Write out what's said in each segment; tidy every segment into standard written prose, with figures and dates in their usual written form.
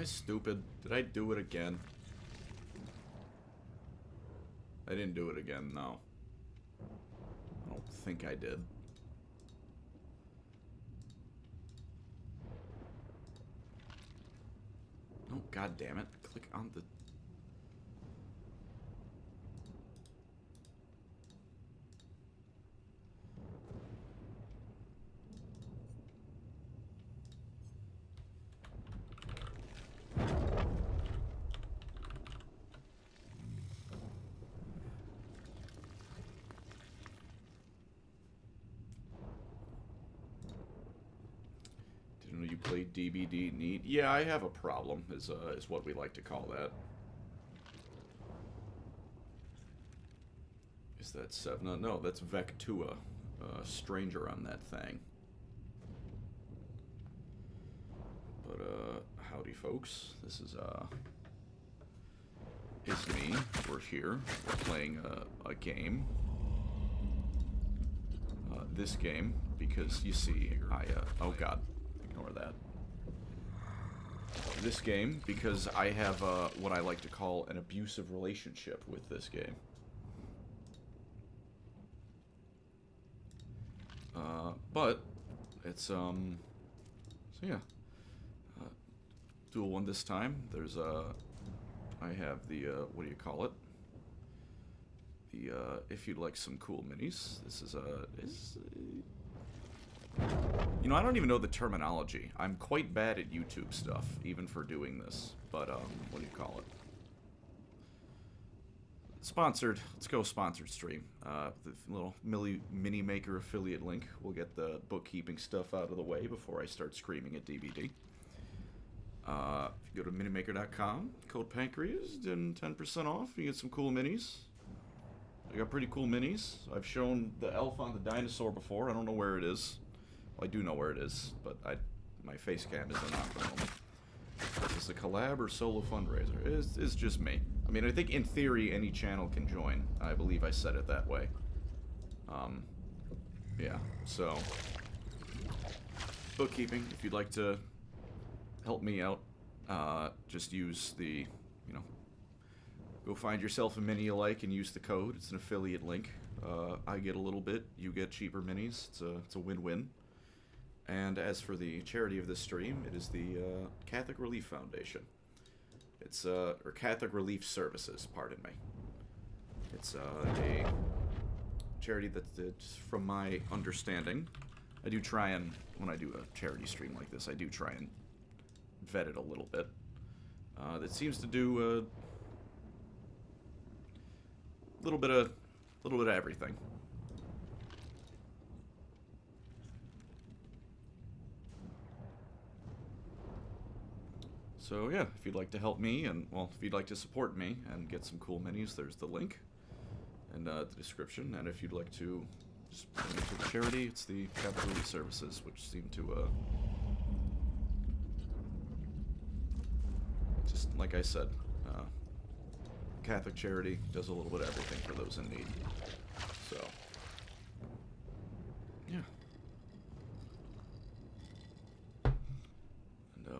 I stupid? Did I do it again? I didn't do it again, no. I don't think I did. Oh, god damn it. Click on the... Didn't know you played DBD neat. Yeah, I have a problem, is what we like to call that. Is that Sevna? No, that's Vecna, stranger on that thing. But, howdy folks. This is me. We're here. We're playing a game. This game, because you see, oh god, ignore that. This game, because I have what I like to call an abusive relationship with this game. But it's so yeah, dual one this time. There's I have the what do you call it? The if you'd like some cool minis. This is you know, I don't even know the terminology. I'm quite bad at YouTube stuff, even for doing this. But what do you call it? Sponsored. Let's go sponsored stream. The little mini maker affiliate link. We'll get the bookkeeping stuff out of the way before I start screaming at DVD. If you go to minimaker.com, code Pancreas, then 10% off. You get some cool minis. I got pretty cool minis. I've shown the elf on the dinosaur before. I don't know where it is. Well, I do know where it is, but my face cam isn't on for the moment. Is this a collab or solo fundraiser? It's just me. I mean, I think in theory any channel can join. I believe I said it that way. Yeah, so bookkeeping, if you'd like to help me out, just use the, you know, go find yourself a mini you like and use the code. It's an affiliate link. I get a little bit, you get cheaper minis. It's a win-win. And as for the charity of this stream, it is the Catholic Relief Foundation. It's or Catholic Relief Services, pardon me. It's a charity that, from my understanding, I do try and, when I do a charity stream like this, I do try and vet it a little bit. That seems to do a little bit of everything. So yeah, if you'd like to help me, and well, if you'd like to support me and get some cool minis, there's the link in the description. And if you'd like to just donate to the charity, it's the Catholic Relief Services, which seem to just like I said, Catholic charity does a little bit of everything for those in need. So yeah.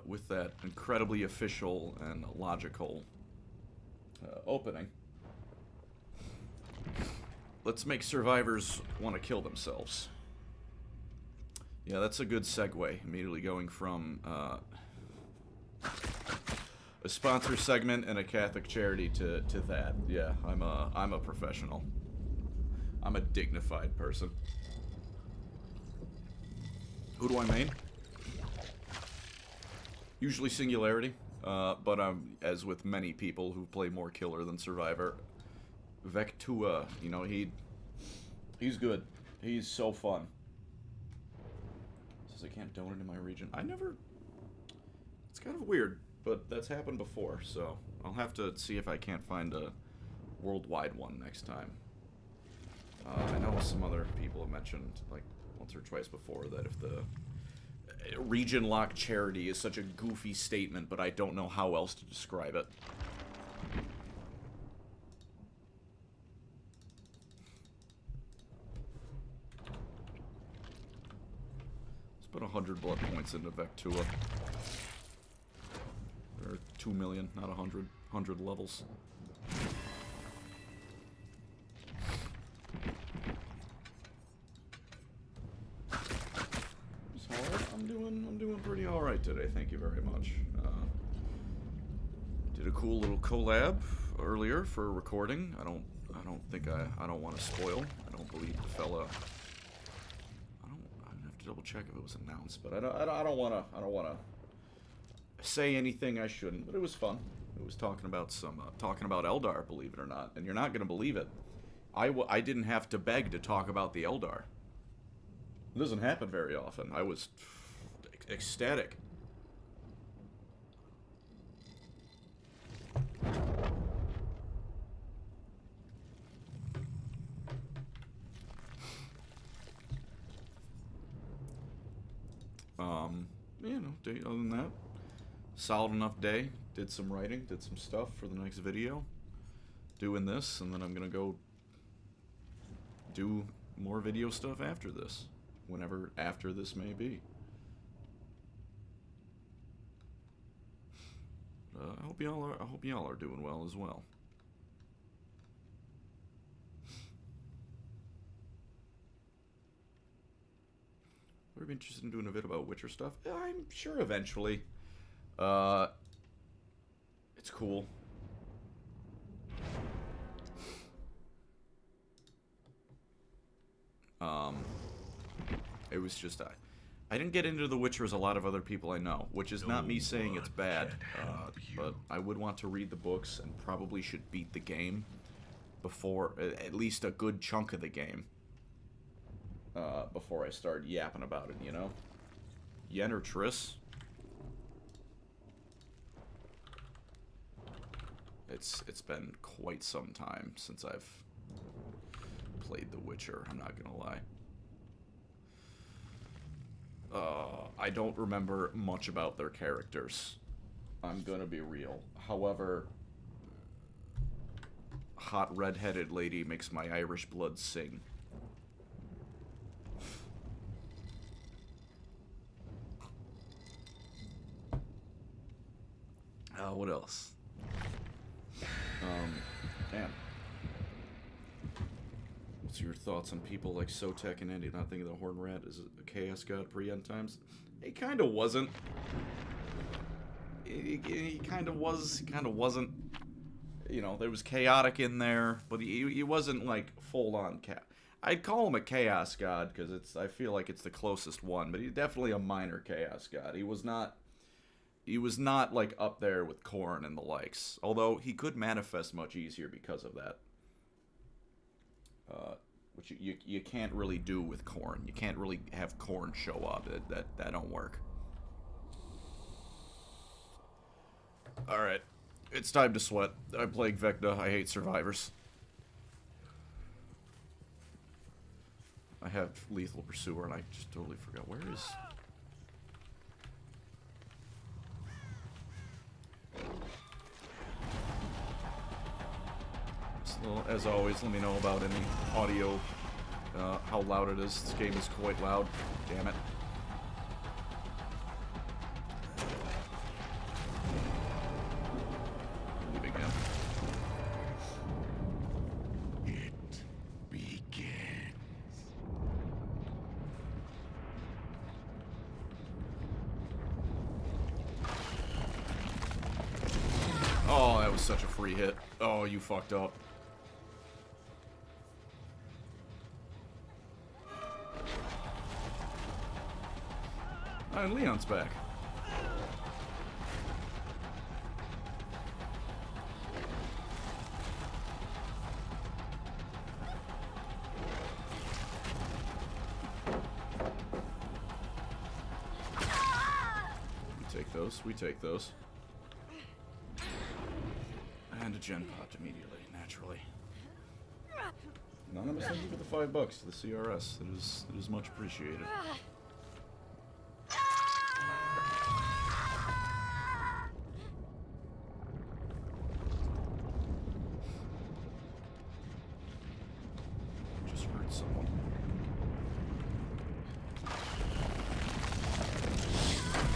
With that incredibly official and logical opening, let's make survivors want to kill themselves. Yeah, that's a good segue. Immediately going from a sponsor segment and a Catholic charity to that. Yeah, I'm a professional. I'm a dignified person. Who do I main? Usually Singularity, but as with many people who play more Killer than Survivor, Vecna, you know, he's good. He's so fun. Says I can't donate in my region. It's kind of weird, but that's happened before, so I'll have to see if I can't find a worldwide one next time. I know some other people have mentioned, like, once or twice before, that if the region lock charity is such a goofy statement, but I don't know how else to describe it. Let's put 100 blood points into Vecna. Or 2 million, not 100. 100 levels. It's hard. I'm doing pretty all right today. Thank you very much. Did a cool little collab earlier for recording. I don't want to spoil. I don't believe the fella. I'd have to double check if it was announced, but I don't want to say anything I shouldn't. But it was fun. It was talking about Eldar, believe it or not, and you're not gonna believe it. I didn't have to beg to talk about the Eldar. It doesn't happen very often. I was ecstatic. Other than that, solid enough day. Did some writing, did some stuff for the next video. Doing this, and then I'm gonna go do more video stuff after this. Whenever after this may be. I hope y'all are doing well as well. Would you be interested in doing a vid about Witcher stuff? I'm sure eventually. It's cool. It was just I didn't get into The Witcher as a lot of other people I know, which is not me saying it's bad, but I would want to read the books and probably should beat the game before, at least a good chunk of the game, before I start yapping about it, you know? Yen or Triss? It's been quite some time since I've played The Witcher, I'm not gonna lie. I don't remember much about their characters. I'm gonna be real. However, hot red-headed lady makes my Irish blood sing. What else? Damn. What's your thoughts on people like Sotek and Andy not thinking the Horn Rat is a chaos god pre-end times? He kind of wasn't. He kind of was. He kind of wasn't. You know, there was chaotic in there, but he wasn't like full-on chaos. I'd call him a chaos god because I feel like it's the closest one, but he's definitely a minor chaos god. He was not like up there with Khorne and the likes, although he could manifest much easier because of that. Which you can't really do with Khorne. You can't really have Khorne show up. That don't work. Alright. It's time to sweat. I'm playing Vecna. I hate survivors. I have Lethal Pursuer and I just totally forgot. Where is... Well, as always, let me know about any audio, how loud it is. This game is quite loud. Damn it. Leave again. It begins. Oh, that was such a free hit. Oh, you fucked up. And Leon's back. We take those. And a gen popped immediately, naturally. Anonymous, thank you for the $5 to the CRS. It is much appreciated. Just hurt someone.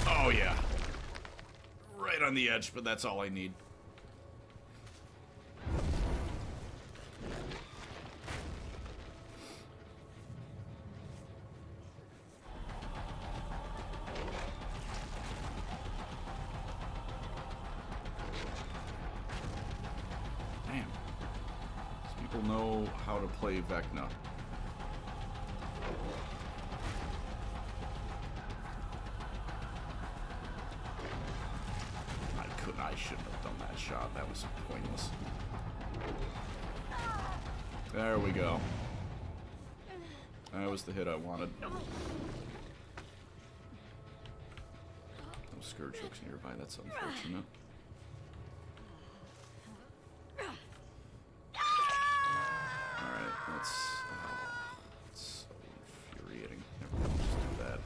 Oh yeah. Right on the edge, but that's all I need. Damn. These people know how to play Vecna. I shouldn't have done that shot. That was pointless. There we go. That was the hit I wanted. No scourge hooks nearby. That's unfortunate. Alright, that's... Oh, it's so infuriating. Never mind, just do that.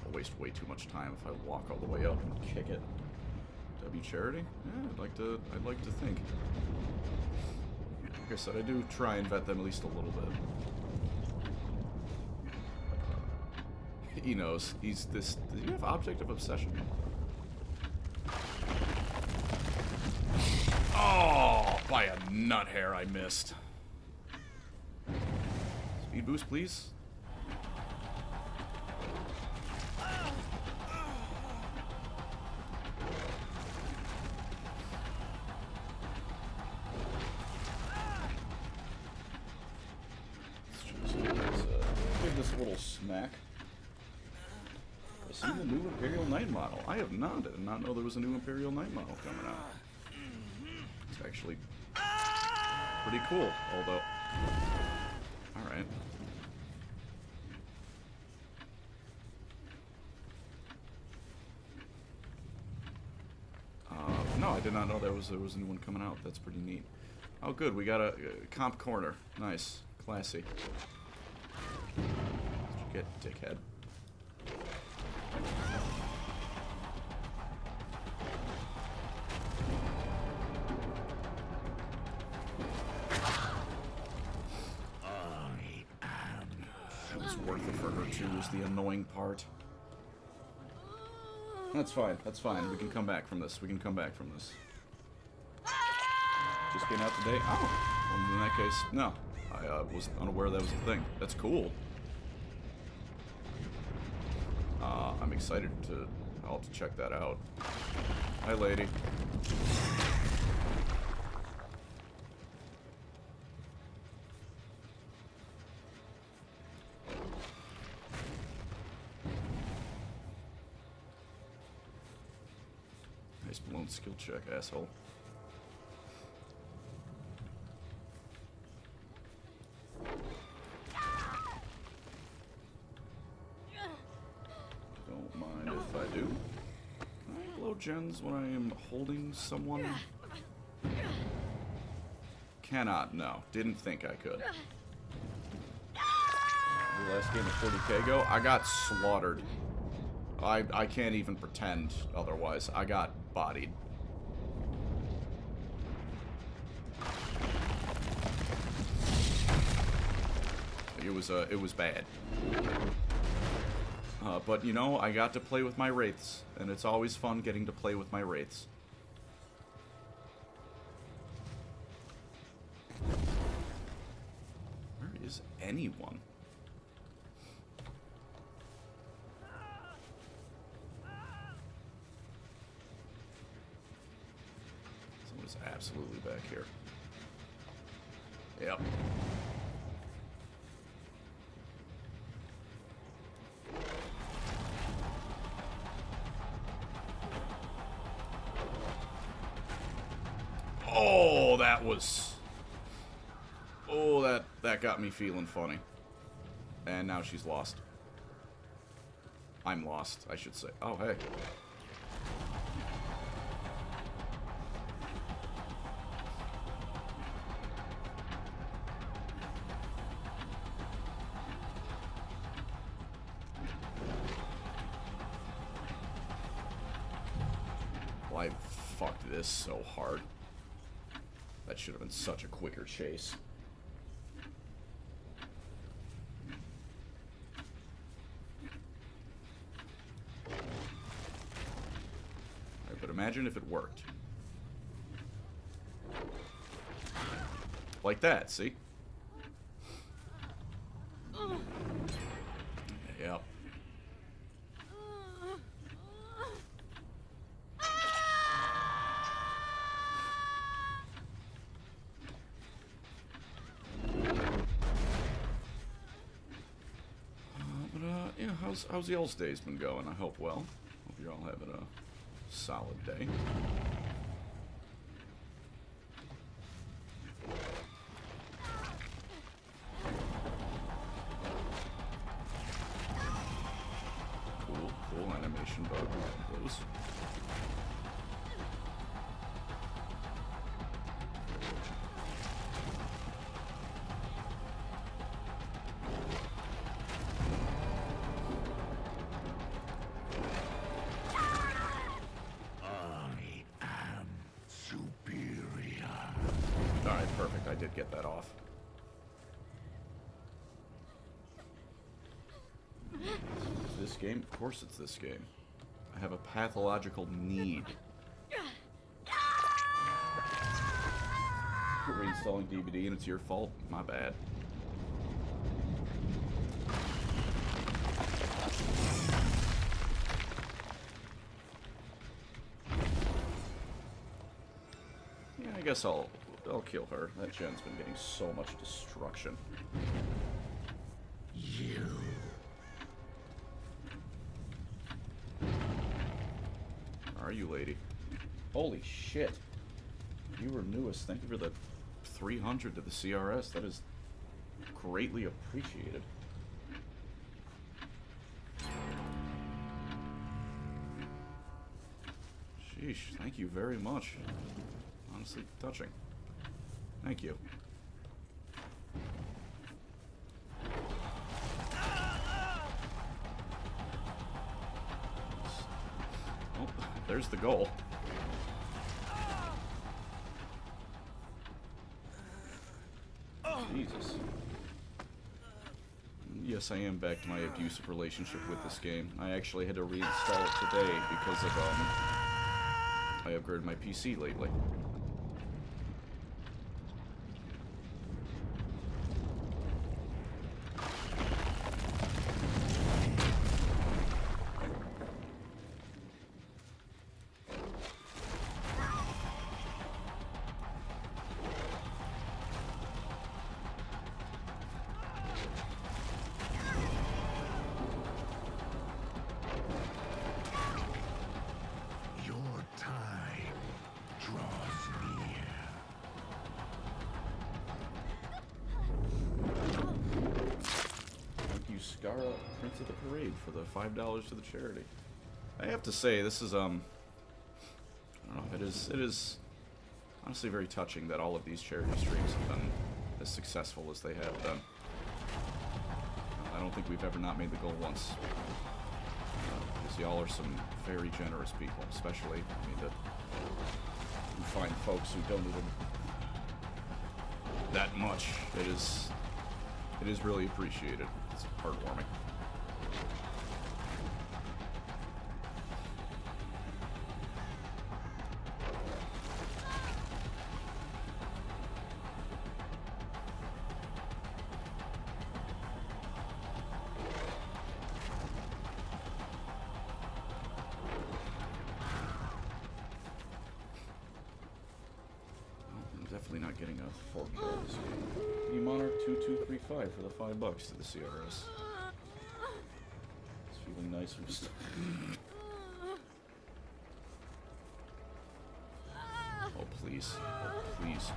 I'll waste way too much time if I walk all the way up and kick it. W charity? Yeah, I'd like to think. Like I said, I do try and vet them at least a little bit. He knows. He's this... Does he have Object of Obsession? Oh! By a nut hair I missed. Speed boost, please. Little snack. I've seen the new Imperial Knight model. I have not. I did not know there was a new Imperial Knight model coming out. It's actually pretty cool, although... Alright. No, I did not know there was a new one coming out. That's pretty neat. Oh, good. We got a comp corner. Nice. Classy. Get dickhead. It was worth it for her too, was the annoying part. That's fine, that's fine. We can come back from this. We can come back from this. Just getting out today? Oh! Well, in that case, no. I was unaware that was a thing. That's cool. I'm excited to... I'll have to check that out. Hi, lady. Nice blown skill check, asshole. Gens when I am holding someone? Cannot, no. Didn't think I could. The last game of 40k ago, I got slaughtered. I can't even pretend otherwise. I got bodied. It was bad. But, you know, I got to play with my wraiths, and it's always fun getting to play with my wraiths. Where is anyone? Someone is absolutely back here. Yep. Oh, that was... Oh, that got me feeling funny. And now she's lost. I'm lost, I should say. Oh, hey. Well, I fucked this so hard. That should have been such a quicker chase. Imagine if it worked. Like that, see? Yep. Yeah, how's y'all's day's been going? I hope well. Hope you're all having a solid day. Cool animation bug. Those. Alright, perfect. I did get that off. This game? Of course it's this game. I have a pathological need. We're reinstalling DVD and it's your fault? My bad. Yeah, I guess I'll kill her. That gen's been getting so much destruction. You. Are you, lady? Holy shit. You were newest. Thank you for the 300 to the CRS. That is greatly appreciated. Sheesh. Thank you very much. Honestly touching. Thank you. Oh, there's the goal. Jesus. Yes, I am back to my abusive relationship with this game. I actually had to reinstall it today because of, I upgraded my PC lately. Prince of the Parade for the $5 to the charity. I have to say, this is I don't know, it is honestly very touching that all of these charity streams have been as successful as they have been. I don't think we've ever not made the goal once. Because y'all are some very generous people, especially, I mean, that you find folks who don't even that much. It is really appreciated. It's heartwarming. Definitely not getting a full kill this game. Monarch 2235 for the $5 to the CRS. It's feeling nice from stuff. Oh please. Oh please.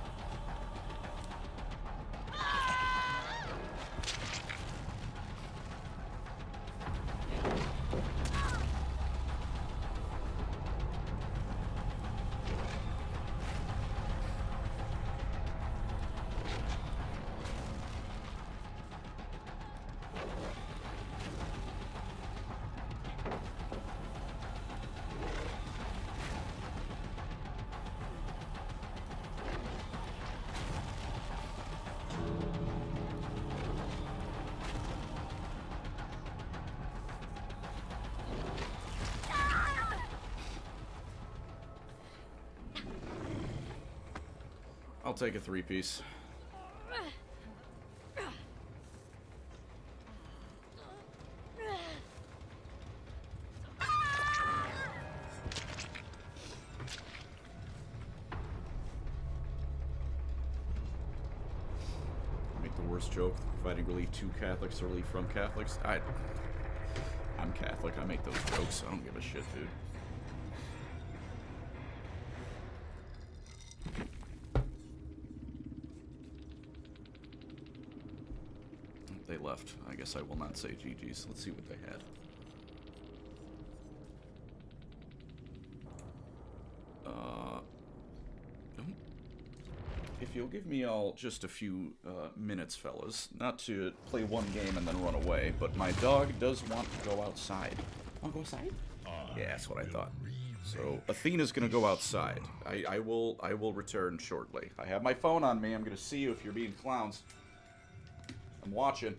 I'll take a 3-piece. Make the worst joke, providing relief to Catholics or relief from Catholics. I'm Catholic, I make those jokes, I don't give a shit, dude. They left. I guess I will not say GG's. Let's see what they had. If you'll give me all just a few minutes, fellas, not to play one game and then run away, but my dog does want to go outside. Want to go outside? Yeah, that's what I thought. So Athena's gonna go outside. I will return shortly. I have my phone on me. I'm gonna see you if you're being clowns. I'm watching.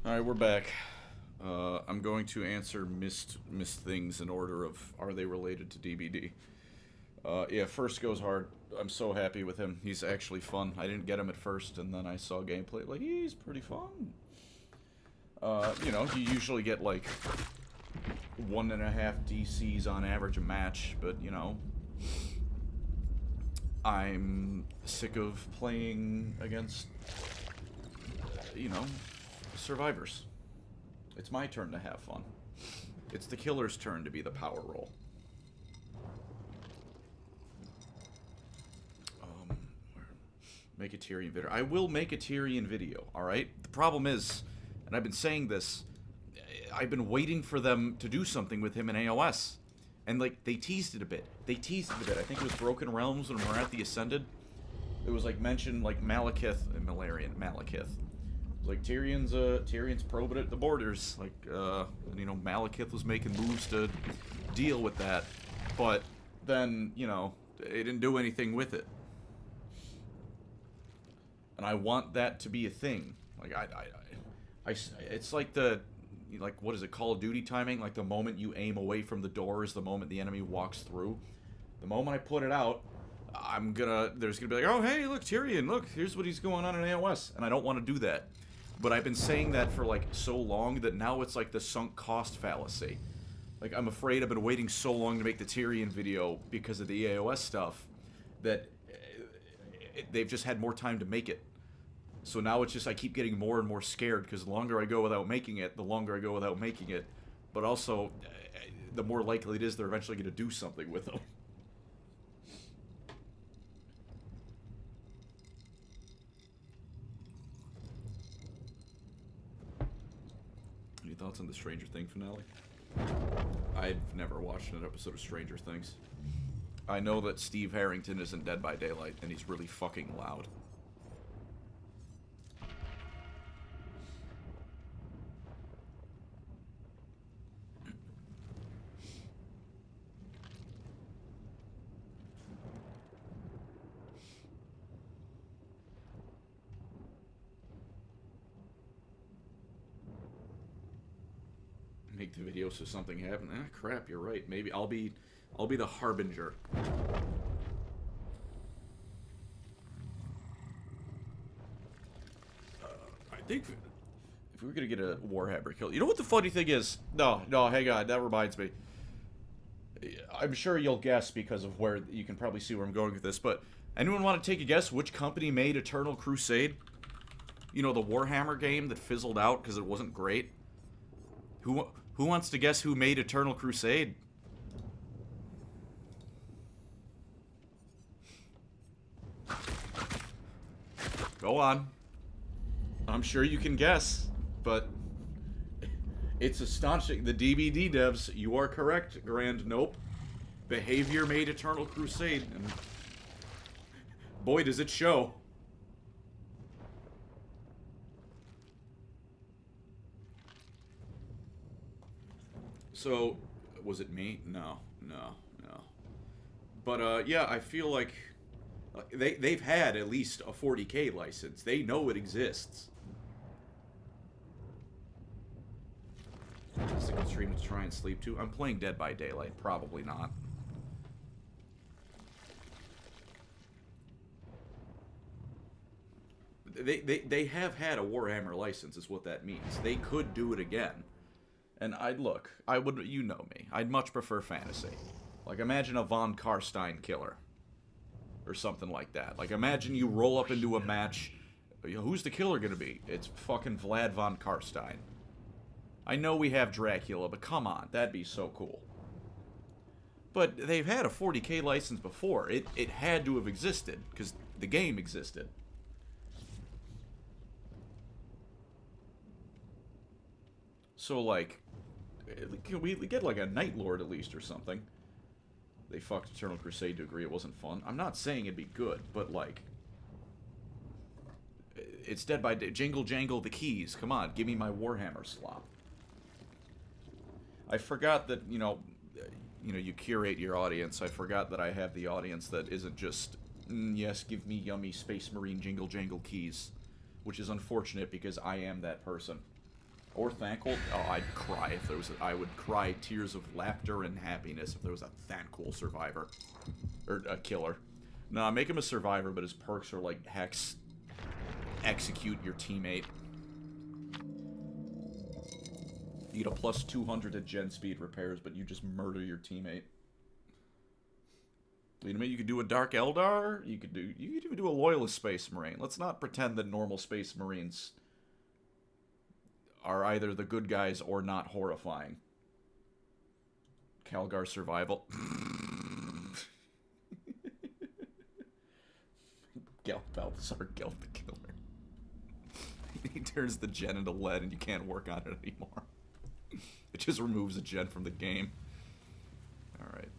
Alright, we're back. I'm going to answer missed things in order of, are they related to DBD? Yeah, first goes hard. I'm so happy with him. He's actually fun. I didn't get him at first, and then I saw gameplay. Like, he's pretty fun. You know, you usually get, like, 1.5 DCs on average a match, but, you know, I'm sick of playing against, you know, survivors. It's my turn to have fun. It's the killer's turn to be the power role. Make a Tyrion video. I will make a Tyrion video, alright? The problem is, and I've been saying this, I've been waiting for them to do something with him in AOS. And, like, they teased it a bit. I think it was Broken Realms when we're at the Ascended. It was, like, mentioned, like, Malekith, and Malekith. It was like, Tyrion's probing at the borders. Like, and, you know, Malekith was making moves to deal with that. But then, you know, they didn't do anything with it. And I want that to be a thing. Like, it's like the, like, what is it, Call of Duty timing? Like, the moment you aim away from the door is the moment the enemy walks through. The moment I put it out, there's gonna be like, oh, hey, look, Tyrion, look, here's what he's going on in AOS. And I don't want to do that. But I've been saying that for, like, so long that now it's like the sunk cost fallacy. Like, I'm afraid I've been waiting so long to make the Tyrion video because of the AOS stuff that they've just had more time to make it. So now it's just I keep getting more and more scared because the longer I go without making it, the longer I go without making it. But also, the more likely it is they're eventually going to do something with them. Any thoughts on the Stranger Things finale? I've never watched an episode of Stranger Things. I know that Steve Harrington is in Dead by Daylight, and he's really fucking loud. Make the video so something happened. Ah, crap, you're right. Maybe I'll be the harbinger. I think if we were gonna get a Warhammer kill, you know what the funny thing is? No, hang on. That reminds me. I'm sure you'll guess because of where you can probably see where I'm going with this. But anyone want to take a guess which company made Eternal Crusade? You know, the Warhammer game that fizzled out because it wasn't great. Who wants to guess who made Eternal Crusade? Go on. I'm sure you can guess, but it's astonishing. The DBD devs, you are correct, Grand Nope. Behavior made Eternal Crusade, and boy, does it show. So, was it me? No. But, yeah, I feel like they've had at least a 40K license. They know it exists. Is it a good stream to try and sleep to? I'm playing Dead by Daylight. Probably not. They have had a Warhammer license, is what that means. They could do it again. And I would, you know me, I'd much prefer fantasy. Like, imagine a Von Karstein killer. Or something like that. Like, imagine you roll up into a match, who's the killer gonna be? It's fucking Vlad Von Karstein. I know we have Dracula, but come on, that'd be so cool. But they've had a 40K license before. It had to have existed, because the game existed. So, like, can we get, like, a Night Lord at least or something? They fucked Eternal Crusade to agree it wasn't fun. I'm not saying it'd be good, but, like, it's Dead by Day. Jingle jangle the keys. Come on, give me my Warhammer slop. I forgot that, you know, you curate your audience. I forgot that I have the audience that isn't just, yes, give me yummy Space Marine jingle jangle keys. Which is unfortunate because I am that person. Or Thankful. Oh, I'd cry if there was I would cry tears of laughter and happiness if there was a Thankful survivor. Or a killer. Nah, make him a survivor, but his perks are like Hex. Execute your teammate. You get a plus 200 to gen speed repairs, but you just murder your teammate. You know, you could do a Dark Eldar. You could even do a Loyalist Space Marine. Let's not pretend that normal Space Marines are either the good guys or not horrifying. Calgar Survival. Balthazar Gelt the Killer. He turns the gen into lead and you can't work on it anymore. It just removes a gen from the game. Alright.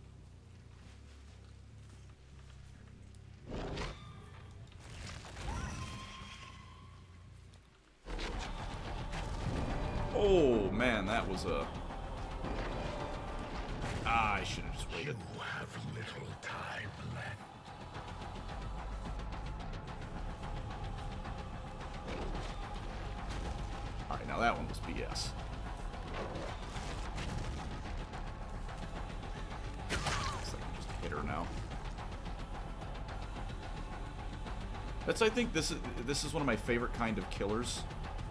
Oh man, that was a... I should have just waited. You have little time left. Alright, now that one was BS. Looks like I just hit her now. I think this is one of my favorite kind of killers.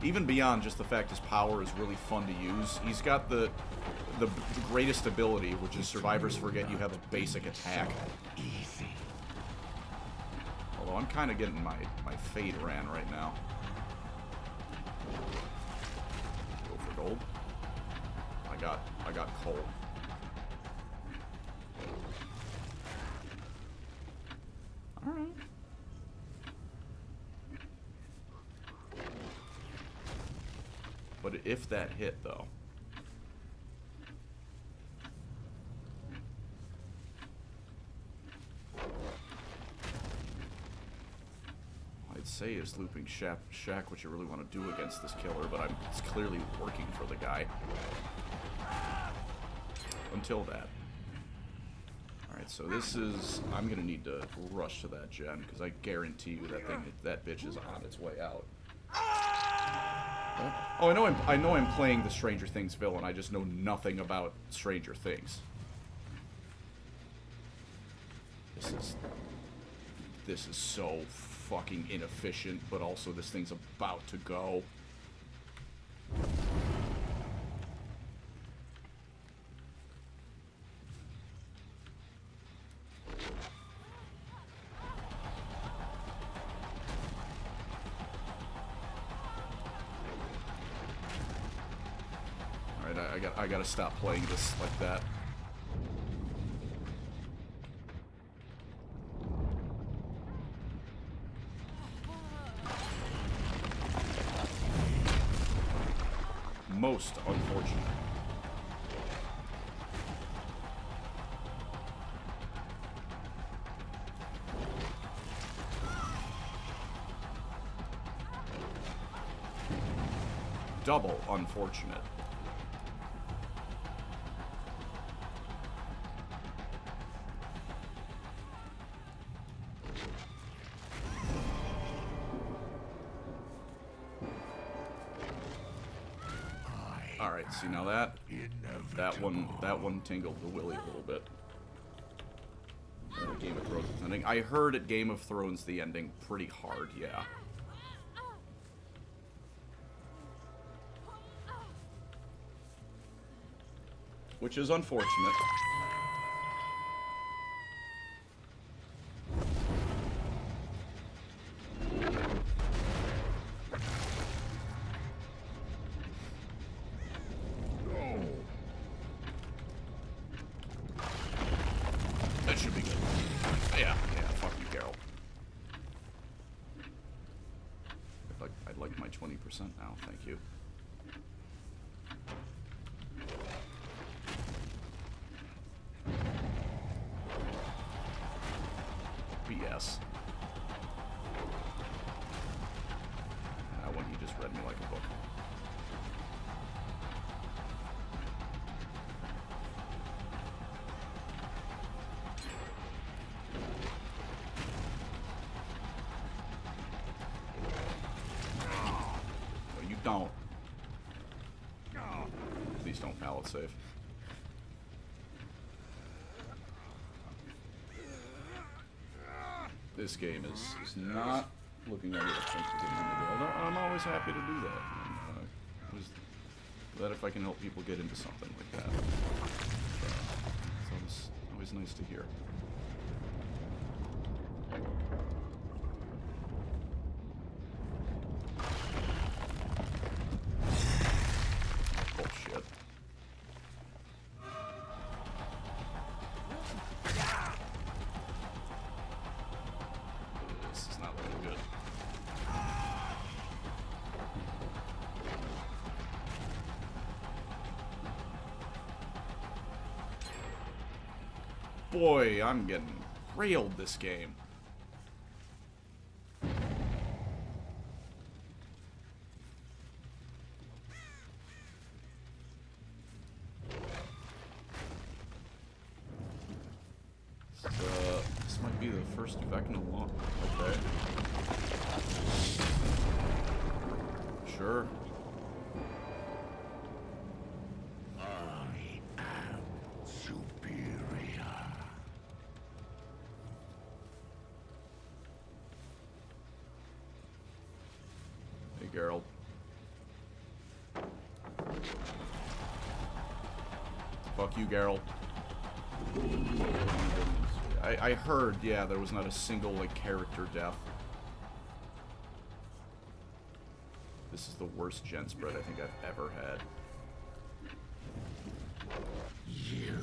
Even beyond just the fact his power is really fun to use. He's got the greatest ability, which is survivors forget you have a basic attack. Easy. Although I'm kind of getting my fade ran right now. Go for gold. I got coal. All right. But if that hit, though... I'd say is looping Shack what you really want to do against this killer, but it's clearly working for the guy. Until that. Alright, so this is... I'm going to need to rush to that gen, because I guarantee you that bitch is on its way out. Oh, I know I'm playing the Stranger Things villain. I just know nothing about Stranger Things. This is so fucking inefficient, but also this thing's about to go. I gotta stop playing this like that. Most unfortunate. Double unfortunate. Alright, see now that one tingled the willy a little bit. Game of Thrones ending. I heard at Game of Thrones the ending pretty hard, yeah. Which is unfortunate. That should be good. Yeah, fuck you, Carol. I'd like my 20% now, thank you. BS. That one, he just read me like a book. No, you don't. Please don't pallet save. This game is not looking at it I'm always happy to do that. That if I can help people get into something like that. It's always nice to hear. boy, I'm getting railed this game. This might be the first Vecna launch. Okay. Sure. I am superior. Hey, Geralt. Fuck you, Geralt. I heard, yeah, there was not a single, like, character death. This is the worst gen spread I think I've ever had. You.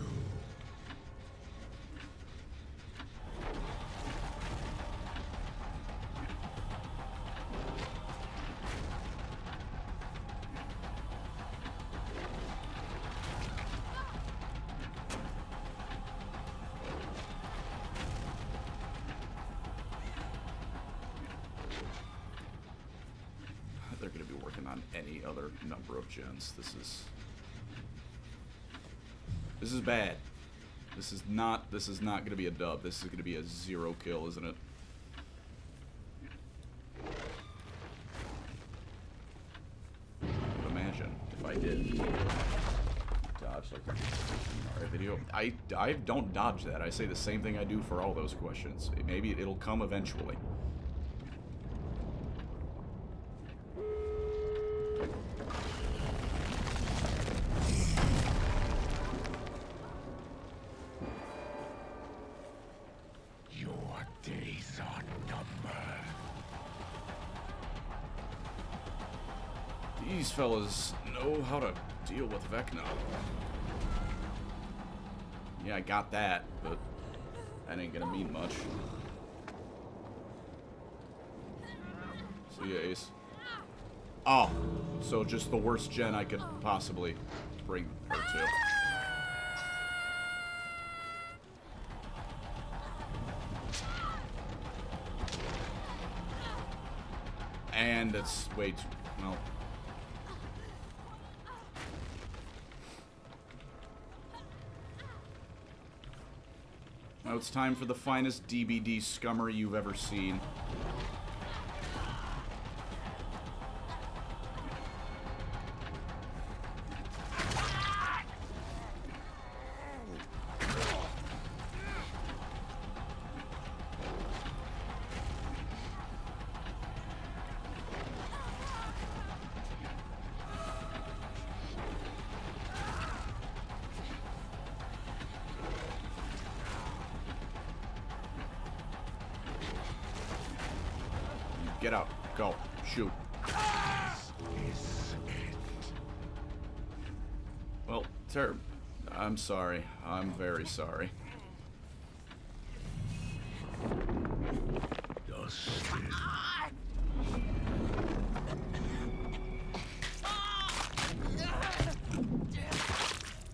They're going to be working on any other number of gens. This is bad. This is not going to be a dub. This is going to be a 0 kill, isn't it? Imagine if I did dodge like the Mario video. I don't dodge that. I say the same thing I do for all those questions. Maybe it'll come eventually. Your days are numbered. These fellas know how to deal with Vecna. Yeah, I got that, but that ain't gonna mean much. See ya, Ace. Oh, so just the worst gen I could possibly bring her to. And it's wait, no. Now it's time for the finest DBD scummer you've ever seen. Get out. Go. Shoot. Well, I'm sorry. I'm very sorry.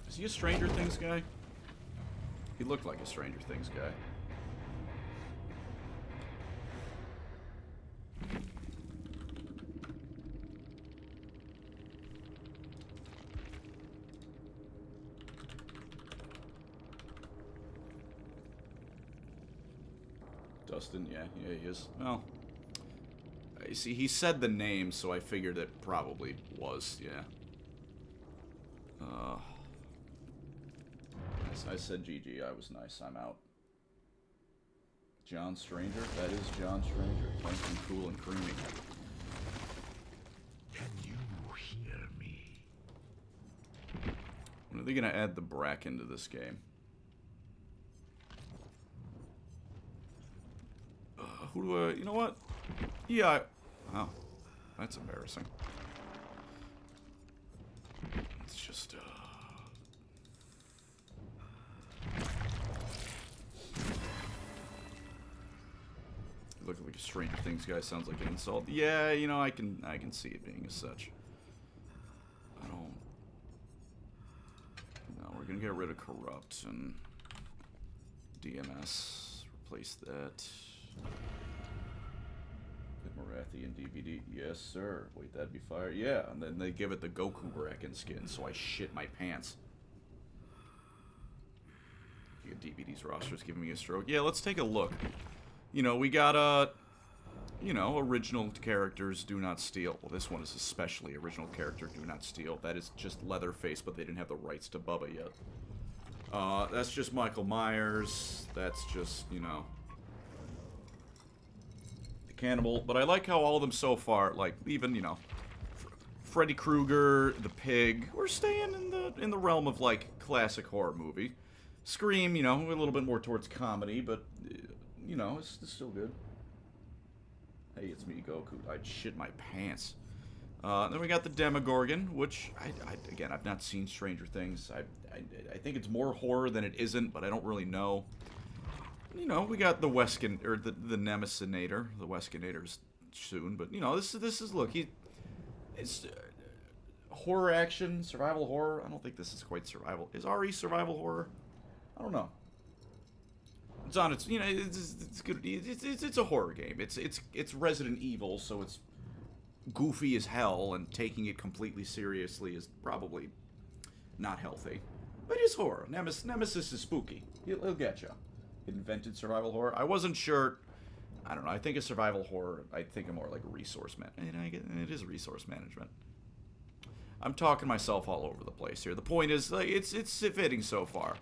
Is he a Stranger Things guy? He looked like a Stranger Things guy. Dustin, yeah, he is. Well, you see, he said the name, so I figured it probably was, yeah. I said GG, I was nice, I'm out. John Stranger? That is John Stranger. Something cool and creamy. Can you hear me? When are they gonna add the Brack into this game? Who do I... You know what? Yeah, oh, that's embarrassing. It's just, Look like a Stranger Things guy sounds like an insult. Yeah, you know, I can see it being as such. I don't... No, we're gonna get rid of Corrupt, and... DMS. Replace that. Marathian DVD. Yes, sir. Wait, that'd be fire. Yeah, and then they give it the Goku Bracken skin, so I shit my pants. DVD's roster's giving me a stroke. Yeah, let's take a look. You know, we got, you know, original characters do not steal. Well, this one is especially original character do not steal. That is just Leatherface, but they didn't have the rights to Bubba yet. That's just Michael Myers. That's just, you know, the Cannibal. But I like how all of them so far, like, even, you know, Freddy Krueger, the Pig, we're staying in the realm of, like, classic horror movie. Scream, you know, a little bit more towards comedy, but, you know, it's still good. Hey, it's me, Goku. I'd shit my pants. Then we got the Demogorgon, which, again, I've not seen Stranger Things. I think it's more horror than it isn't, but I don't really know. You know, we got the Weskin, or the Nemesinator. The Weskinator's soon, but, you know, this is, look, it's horror action, survival horror. I don't think this is quite survival. Is RE survival horror? I don't know. It's on its, you know, it's good. It's a horror game. It's Resident Evil, so it's goofy as hell, and taking it completely seriously is probably not healthy. But it's horror. Nemesis is spooky. He'll get you. Invented survival horror. I wasn't sure. I don't know. I think a survival horror. I think of more like a resource it is resource management. I'm talking myself all over the place here. The point is, like, it's fitting so far.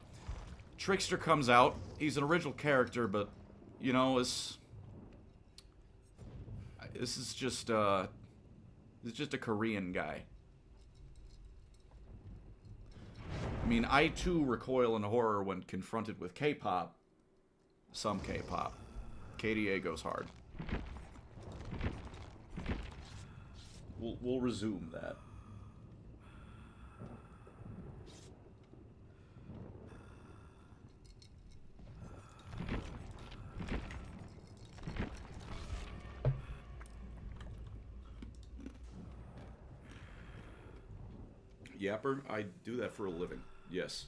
Trickster comes out. He's an original character, but, you know, this is just a Korean guy. I mean, I too recoil in horror when confronted with K-pop. Some K-pop. KDA goes hard. We'll resume that. Yapper, I do that for a living. Yes.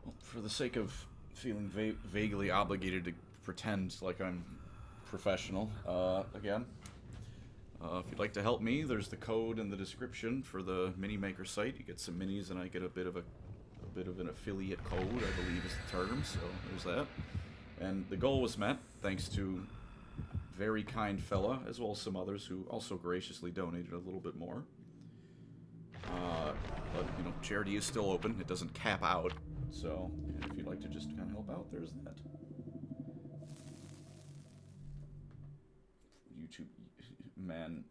Well, for the sake of feeling vaguely obligated to pretend like I'm professional, again, if you'd like to help me, there's the code in the description for the Mini Maker site. You get some minis, and I get a bit of an affiliate code, I believe is the term. So there's that. And the goal was met thanks to a very kind fella, as well as some others who also graciously donated a little bit more. But you know, charity is still open. It doesn't cap out. So if you'd like to just kind of help out, there's that. YouTube. Man,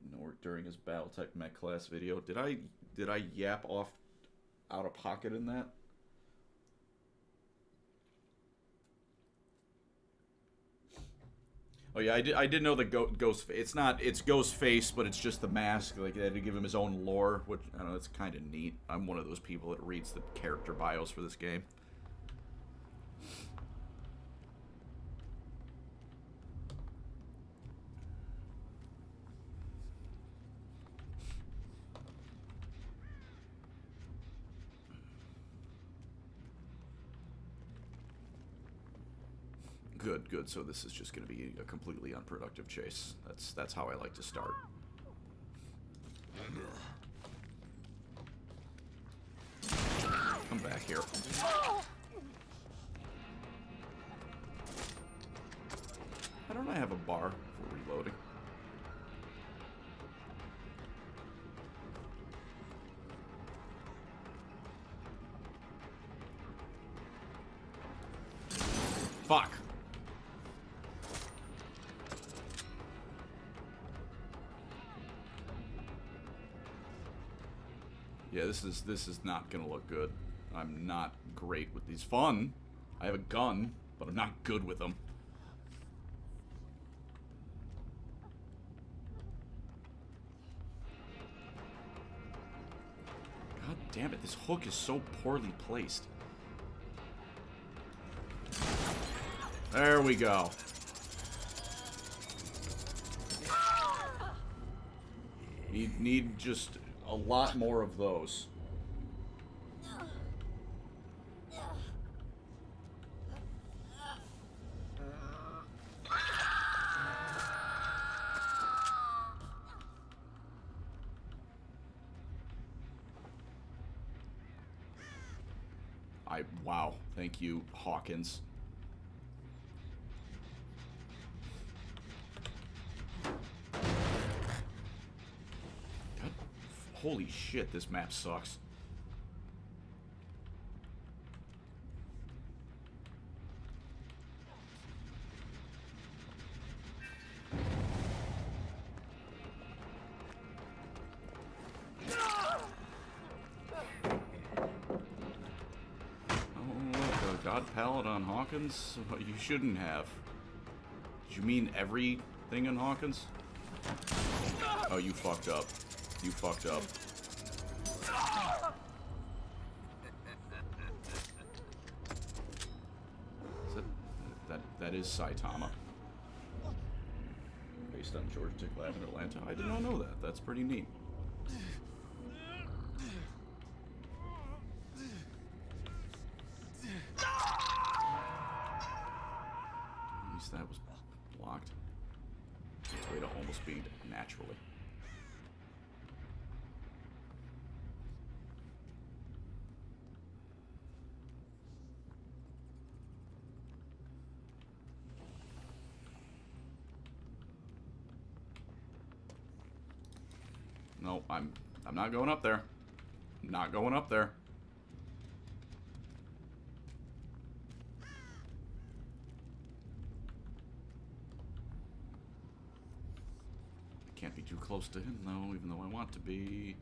during his Battletech Mech class video, did I yap off out of pocket in that? Oh yeah, I did know that Ghost. It's Ghostface, but it's just the mask. Like they had to give him his own lore, which I don't know. It's kind of neat. I'm one of those people that reads the character bios for this game. Good. So this is just going to be a completely unproductive chase. That's how I like to start. Come back here. Why don't I have a bar for reloading? Fuck. Yeah, this is not gonna look good. I'm not great with these. Fun. I have a gun, but I'm not good with them. God damn it, this hook is so poorly placed. There we go. Need just a lot more of those. Wow, thank you, Hawkins. God, holy shit, this map sucks. God pallet on Hawkins? You shouldn't have. Did you mean everything in Hawkins? Oh, you fucked up. You fucked up. That is Saitama. Based on George Dick Lab in Atlanta. I did not know that. That's pretty neat. That was blocked. Its way to almost being naturally. No, I'm not going up there. I'm not going up there. Can't be too close to him, though, even though I want to be.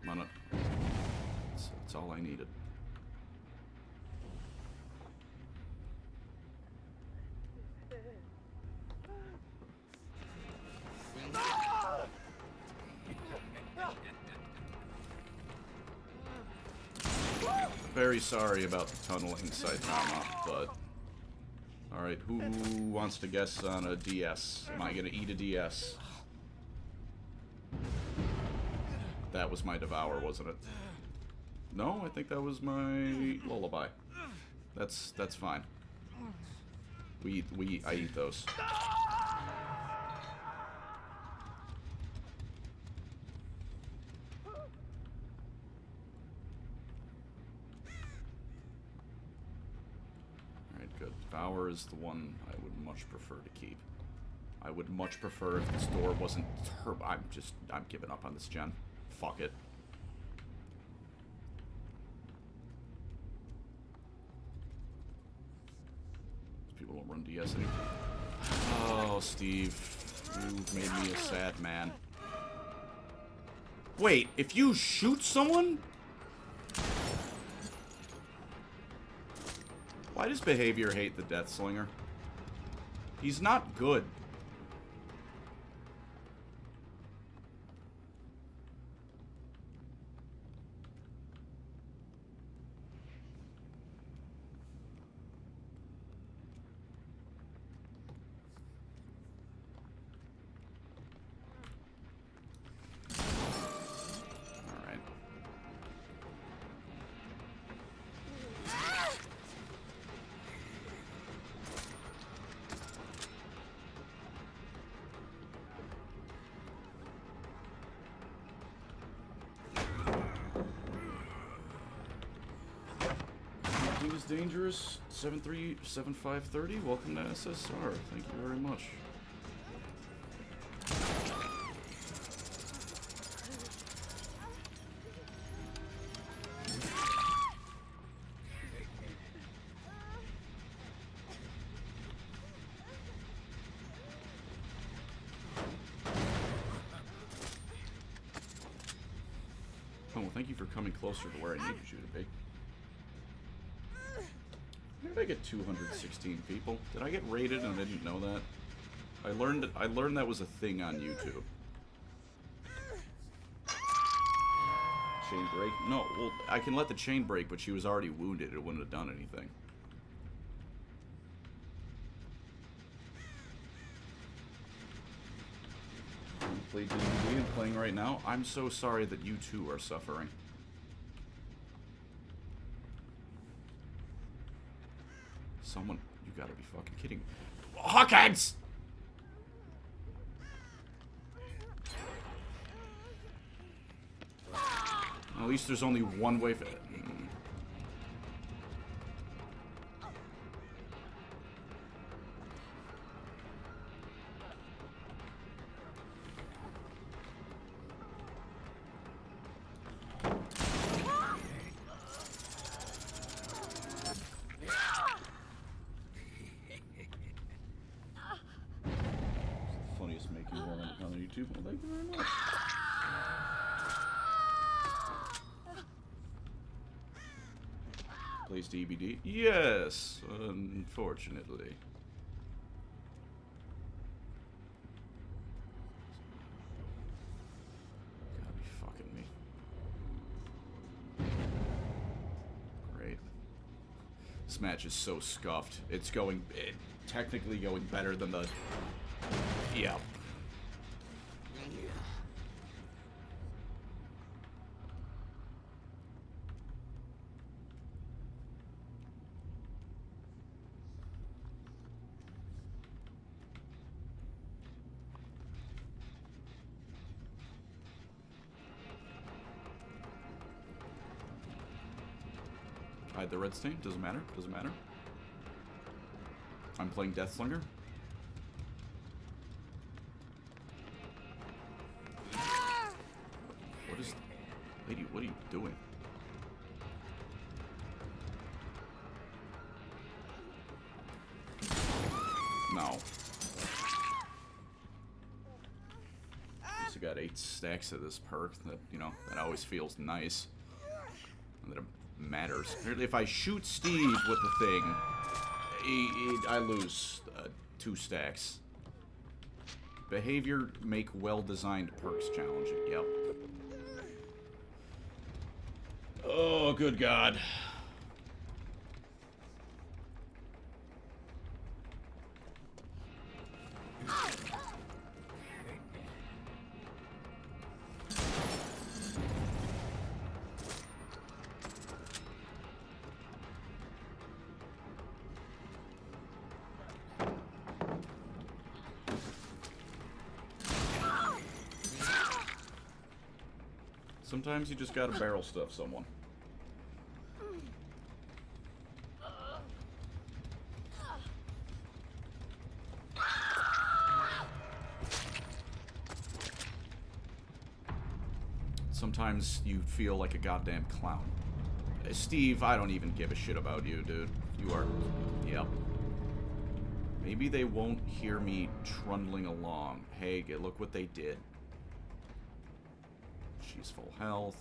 Come on up. That's all I needed. Very sorry about the tunneling, Saitama, but... Alright, who wants to guess on a DS? Am I gonna eat a DS? That was my Devour, wasn't it? No, I think that was my Lullaby. That's fine. I eat those. Devour is the one I would much prefer to keep. I would much prefer if this door wasn't I'm giving up on this gen. Fuck it. These people don't run DS anymore. Oh, Steve. You've made me a sad man. Wait, if you shoot someone? Why does Behavior hate the Death Slinger? He's not good. Is dangerous. 737530. Welcome to SSR. Thank you very much. Oh, well, thank you for coming closer to where I needed you to be. How did I get 216 people? Did I get raided and I didn't know that? I learned that was a thing on YouTube. Chain break? No, well, I can let the chain break, but she was already wounded. It wouldn't have done anything. Play D&D and playing right now. I'm so sorry that you too are suffering. Someone, you gotta be fucking kidding me. Hawkheads! At least there's only one way for it. Funniest making one on YouTube. Well, thank you very much. Plays DBD? Yes, unfortunately. Gotta be fucking me. Great. This match is so scuffed. It's technically going better than the... Yeah. Hide the red stain. Doesn't matter. Doesn't matter. I'm playing Death Slinger. What is... Lady, what are you doing? No. So got 8 stacks of this perk that, you know, that always feels nice. And that it matters. If I shoot Steve with the thing, I lose 2 stacks. Behavior make well-designed perks challenging. Yep. Oh, good God. Sometimes you just gotta barrel stuff someone. Sometimes you feel like a goddamn clown. Steve, I don't even give a shit about you, dude. You are... Yep. Maybe they won't hear me trundling along. Hey, look what they did. She's full health.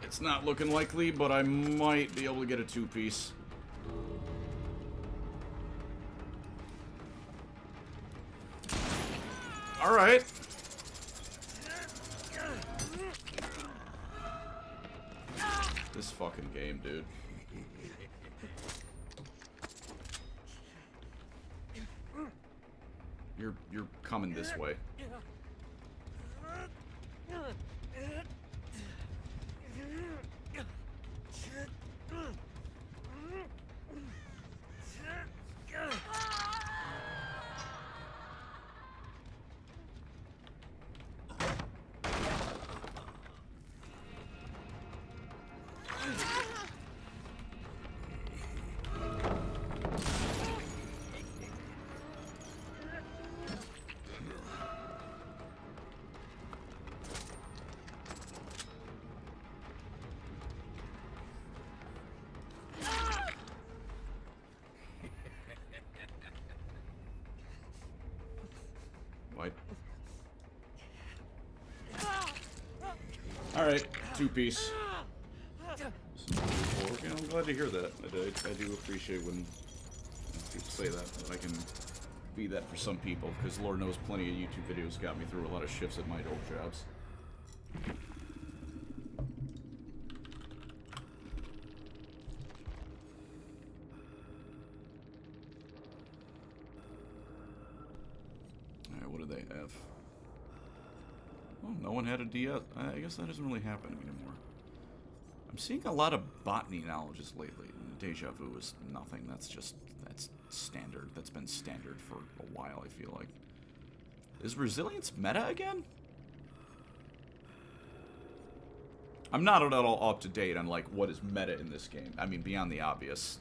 It's not looking likely, but I might be able to get a 2-piece. All right. This fucking game, dude. You're coming this way. Alright, two-piece. Okay, I'm glad to hear that. I do appreciate when people say that I can be that for some people, because Lord knows plenty of YouTube videos got me through a lot of shifts at my old jobs. Alright, what do they have? Oh, no one had a DS. I guess that isn't really happening anymore. I'm seeing a lot of botany knowledges lately. Deja vu is nothing. That's standard. That's been standard for a while, I feel like. Is resilience meta again? I'm not at all up to date on, like, what is meta in this game. I mean, beyond the obvious.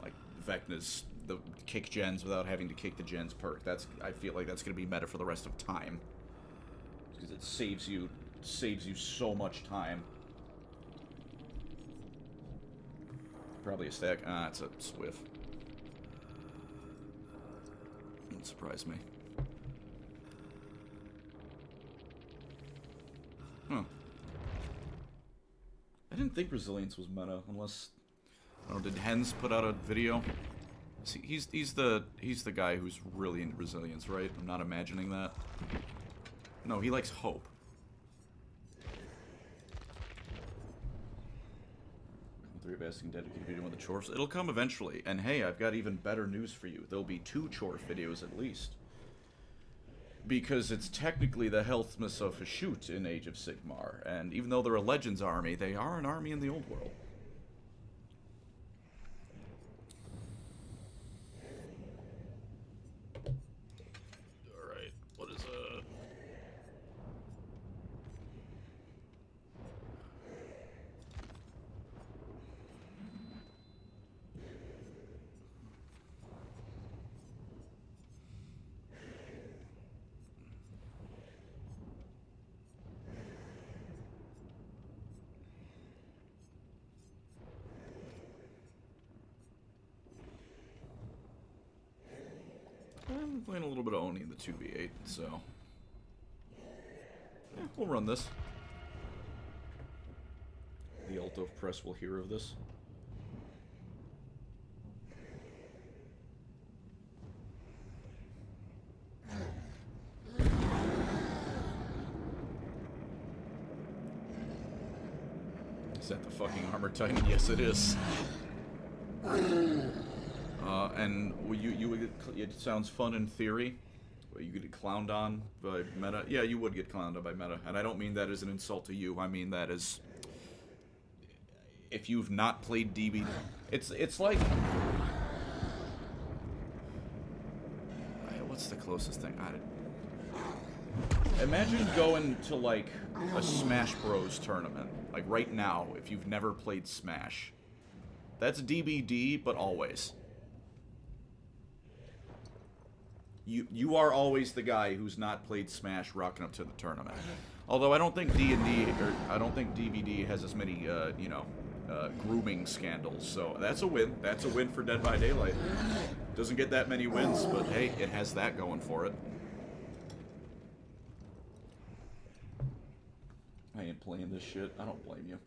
Like, Vecna's the kick gens without having to kick the gens perk. I feel like that's going to be meta for the rest of time. Because it saves you so much time. Probably a stack. Ah, it's a swift. Wouldn't surprise me. Huh. I didn't think resilience was meta, unless... I don't know, did Hens put out a video? See, he's the guy who's really into resilience, right? I'm not imagining that. No, he likes hope. Three of asking dedicated video on the chores. It'll come eventually. And hey, I've got even better news for you. There'll be 2 chore videos at least. Because it's technically the Healthmas of Hashut in Age of Sigmar. And even though they're a Legends army, they are an army in the old world. Alright, what is I'm playing a little bit of Oni in the 2v8, so... yeah, we'll run this. The Alto Press will hear of this. Is that the fucking Armor Titan? Yes, it is. And it sounds fun in theory. You get clowned on by meta. Yeah, you would get clowned on by meta. And I don't mean that as an insult to you. I mean that as... if you've not played DB... It's like... what's the closest thing? Imagine going to, like, a Smash Bros. Tournament. Like, right now, if you've never played Smash. That's DBD, but always. You are always the guy who's not played Smash rocking up to the tournament. Although I don't think D&D, or I don't think DBD has as many, grooming scandals. So that's a win. That's a win for Dead by Daylight. Doesn't get that many wins, but hey, it has that going for it. I ain't playing this shit. I don't blame you.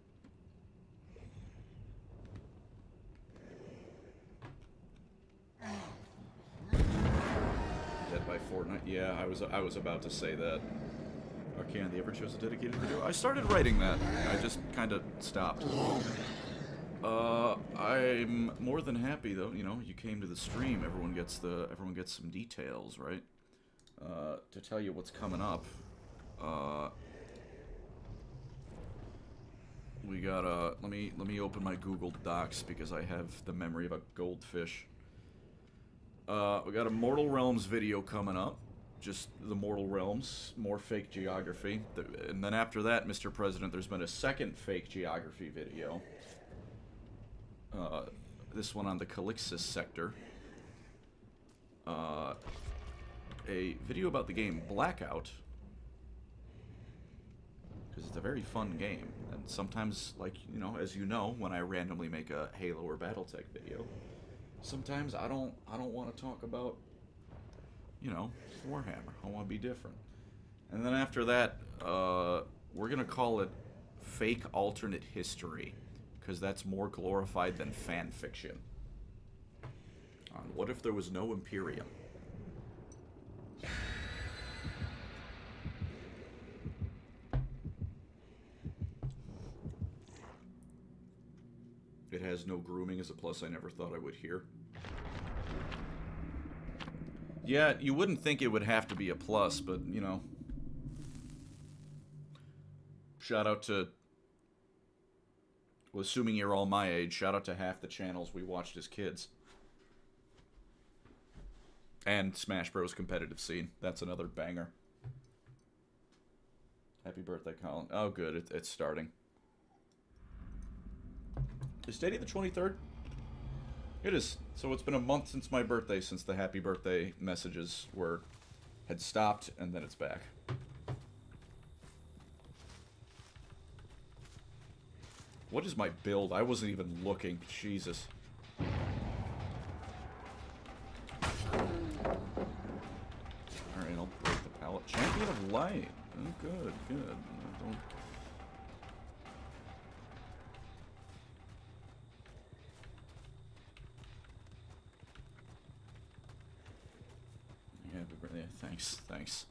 Dead by Fortnite. Yeah, I was about to say that. Arcane, the ever chose a dedicated video? I started writing that. I just kind of stopped. I'm more than happy though. You know, you came to the stream. Everyone gets some details, right? To tell you what's coming up. We got let me open my Google Docs because I have the memory of a goldfish. We got a Mortal Realms video coming up. Just the Mortal Realms, more fake geography. And then after that, Mr. President, there's been a second fake geography video. This one on the Calixis sector. A video about the game Blackout. Because it's a very fun game. And sometimes, like, you know, as you know, when I randomly make a Halo or Battletech video, sometimes I don't want to talk about, you know, Warhammer. I want to be different. And then after that, we're gonna call it fake alternate history, because that's more glorified than fan fiction. What if there was no Imperium? It has no grooming as a plus I never thought I would hear. Yeah, you wouldn't think it would have to be a plus, but, you know. Shout out to... Well, assuming you're all my age, shout out to half the channels we watched as kids. And Smash Bros. Competitive scene. That's another banger. Happy birthday, Colin. Oh, good. It's starting. Is today the 23rd? It is. So it's been a month since my birthday, since the happy birthday messages had stopped, and then it's back. What is my build? I wasn't even looking. Jesus. Alright, I'll break the pallet. Champion of Light. Oh, good, good. Don't... Yeah, thanks, thanks.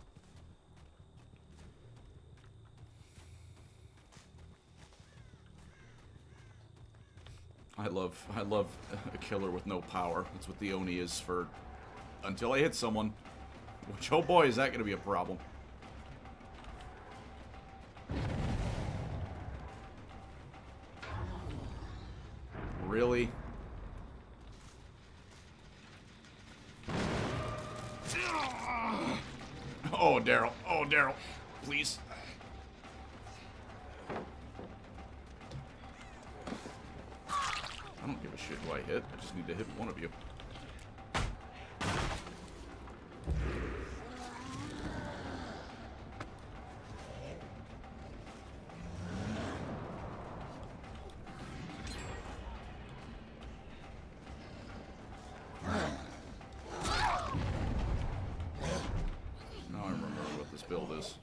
I love a killer with no power. That's what the Oni is for... Until I hit someone. Which, oh boy, is that going to be a problem. Really? Oh, Daryl. Oh, Daryl. Please. I don't give a shit who I hit. I just need to hit one of you. Now I remember what this build is.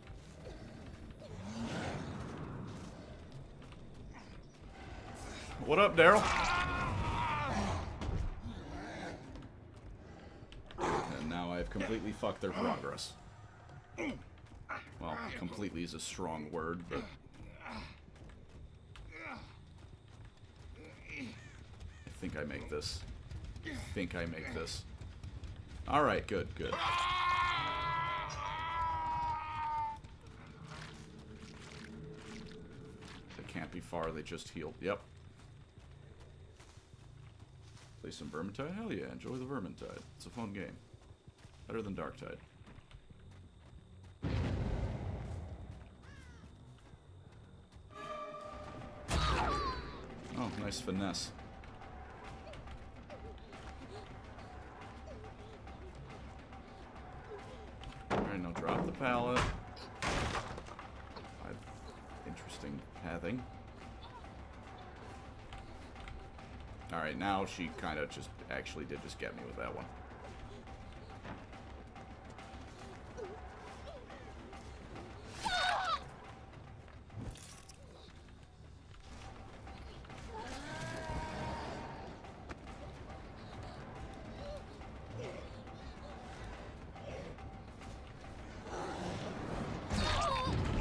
What up, Daryl? And now I've completely fucked their progress. Well, completely is a strong word, but... I think I make this. Alright, good, good. They can't be far, they just healed. Yep. Play some Vermintide? Hell yeah, enjoy the Vermintide. It's a fun game. Better than Darktide. Oh, nice finesse. Alright, now drop the pallet. Interesting pathing. Alright, now she kind of just actually did just get me with that one.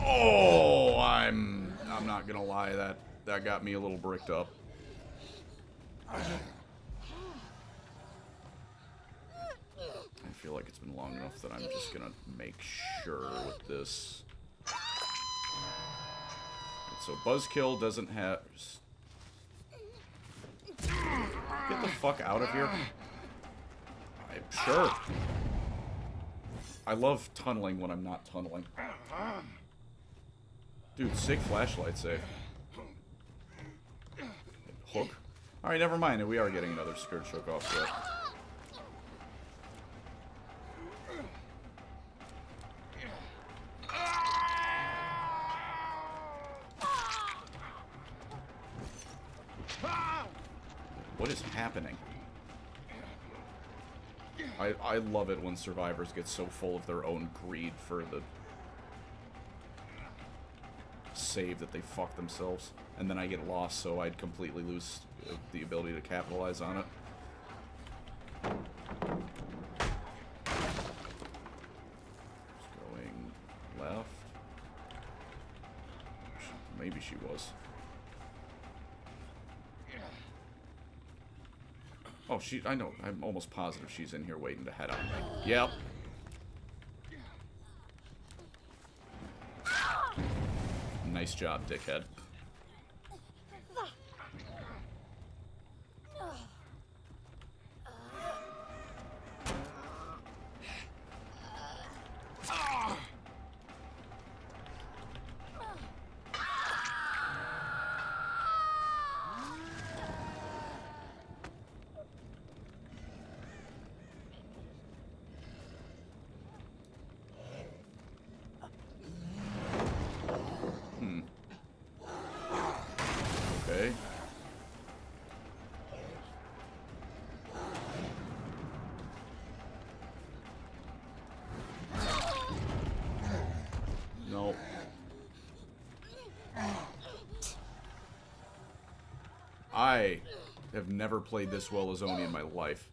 Oh, I'm not gonna lie, that got me a little bricked up. I feel like it's been long enough that I'm just gonna make sure with this. Right, so Buzzkill doesn't have... Get the fuck out of here. Sure. I love tunneling when I'm not tunneling. Dude, sick flashlight save. Hook. Alright, never mind. We are getting another Scourge Hook off there. What is happening? I love it when survivors get so full of their own greed for the save that they fuck themselves, and then I get lost, so I'd completely lose the ability to capitalize on it. Just going left. Maybe she was. Oh, I know. I'm almost positive she's in here waiting to head on me. Yep. Nice job, dickhead. Okay. No. I have never played this well as Oni in my life.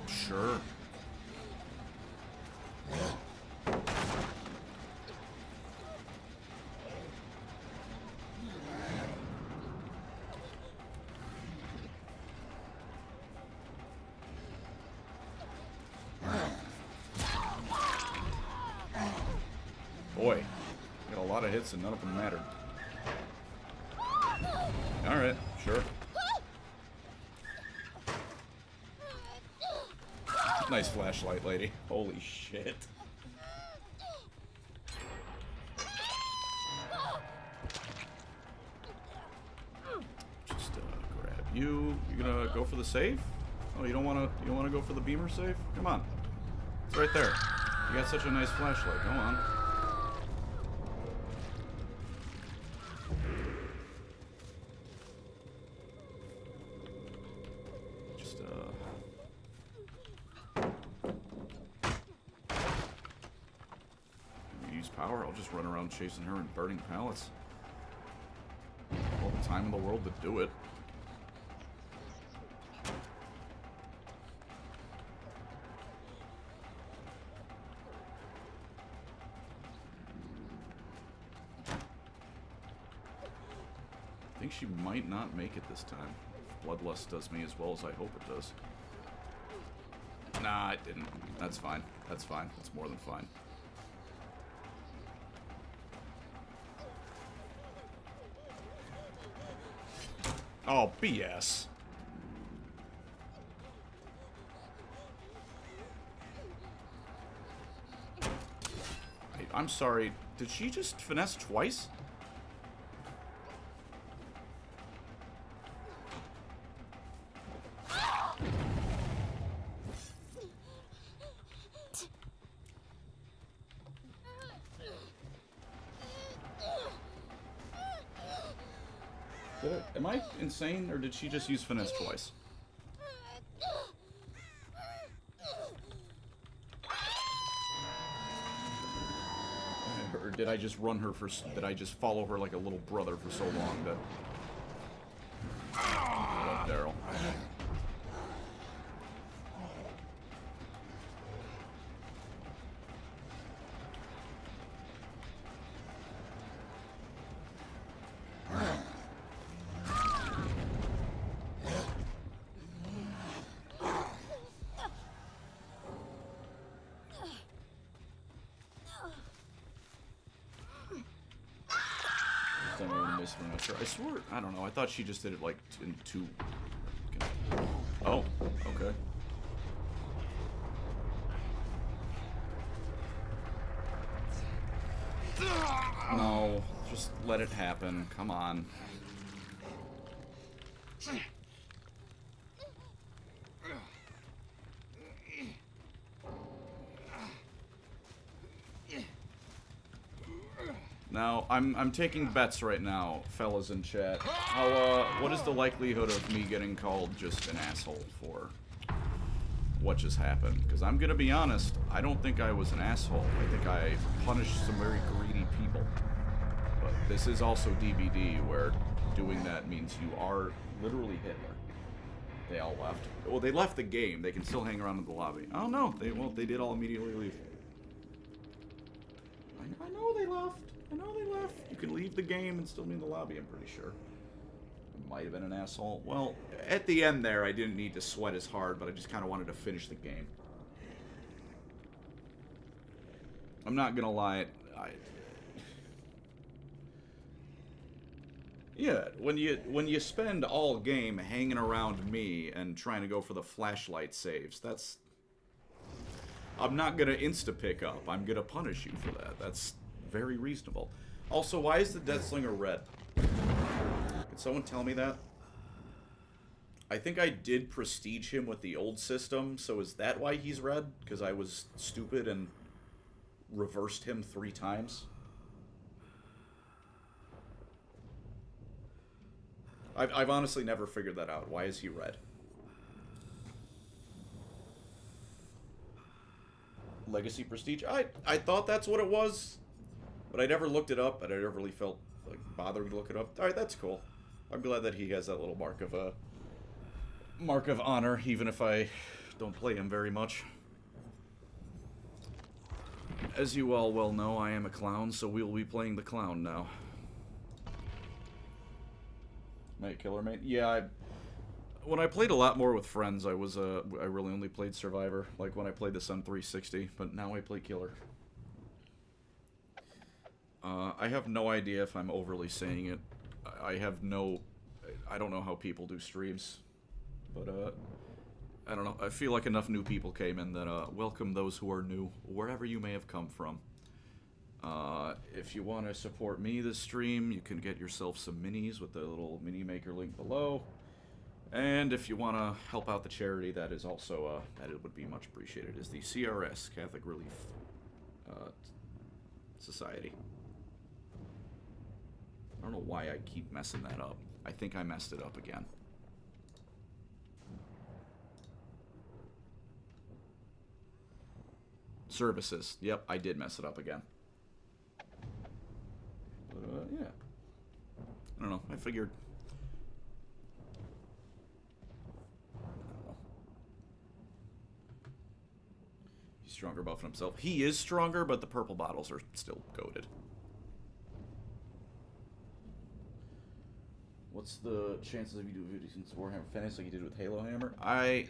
Sure. Boy, got a lot of hits and none of them mattered. Alright, sure. Nice flashlight, lady. Holy shit. Just grab you. You gonna go for the save? Oh, you don't wanna go for the beamer save? Come on. It's right there. You got such a nice flashlight. Go on. Power, I'll just run around chasing her and burning pallets. All the time in the world to do it. I think she might not make it this time. If Bloodlust does me as well as I hope it does. Nah, it didn't. That's fine. That's fine. That's more than fine. Oh, BS. Hey, I'm sorry. Did she just finesse twice? Am I insane, or did she just use finesse twice? Or did I just run her for... Did I just follow her like a little brother for so long that... I love Daryl. most of them. I swore, I don't know, I thought she just did it like in 2. Okay. Oh, okay. No, just let it happen. Come on. Now, I'm taking bets right now, fellas in chat. What is the likelihood of me getting called just an asshole for what just happened? Because I'm gonna be honest, I don't think I was an asshole. I think I punished some very greedy people. But this is also DBD, where doing that means you are literally Hitler. They all left. Well, they left the game. They can still hang around in the lobby. Oh no, they did all immediately leave. I know they left. I know they left. You can leave the game and still be in the lobby, I'm pretty sure. I might have been an asshole. Well, at the end there, I didn't need to sweat as hard, but I just kind of wanted to finish the game. I'm not gonna lie. Yeah, when you spend all game hanging around me and trying to go for the flashlight saves, that's... I'm not gonna insta-pick up. I'm gonna punish you for that. That's very reasonable. Also, why is the Death Slinger red? Can someone tell me that? I think I did prestige him with the old system, so is that why he's red? Because I was stupid and reversed him 3 times? I've honestly never figured that out. Why is he red? Legacy Prestige? I thought that's what it was, but I never looked it up, and I never really felt like bothering to look it up. Alright, that's cool. I'm glad that he has that little mark of honor, even if I don't play him very much. As you all well know, I am a clown, so we'll be playing the clown now. Mate, killer mate? Yeah, when I played a lot more with friends, I really only played Survivor, like when I played this on 360, but now I play Killer. I have no idea if I'm overly saying it. I don't know how people do streams, but I don't know. I feel like enough new people came in that welcome those who are new, wherever you may have come from. If you want to support me this stream, you can get yourself some minis with the little mini maker link below. And if you want to help out the charity, that is also, that it would be much appreciated, is the CRS, Catholic Relief Society. I don't know why I keep messing that up. I think I messed it up again. Services. Yep, I did mess it up again. But, yeah. I don't know. I figured... He's stronger buffing himself. He is stronger, but the purple bottles are still goated. What's the chances of you doing Warhammer Finish like you did with Halo Hammer? I'm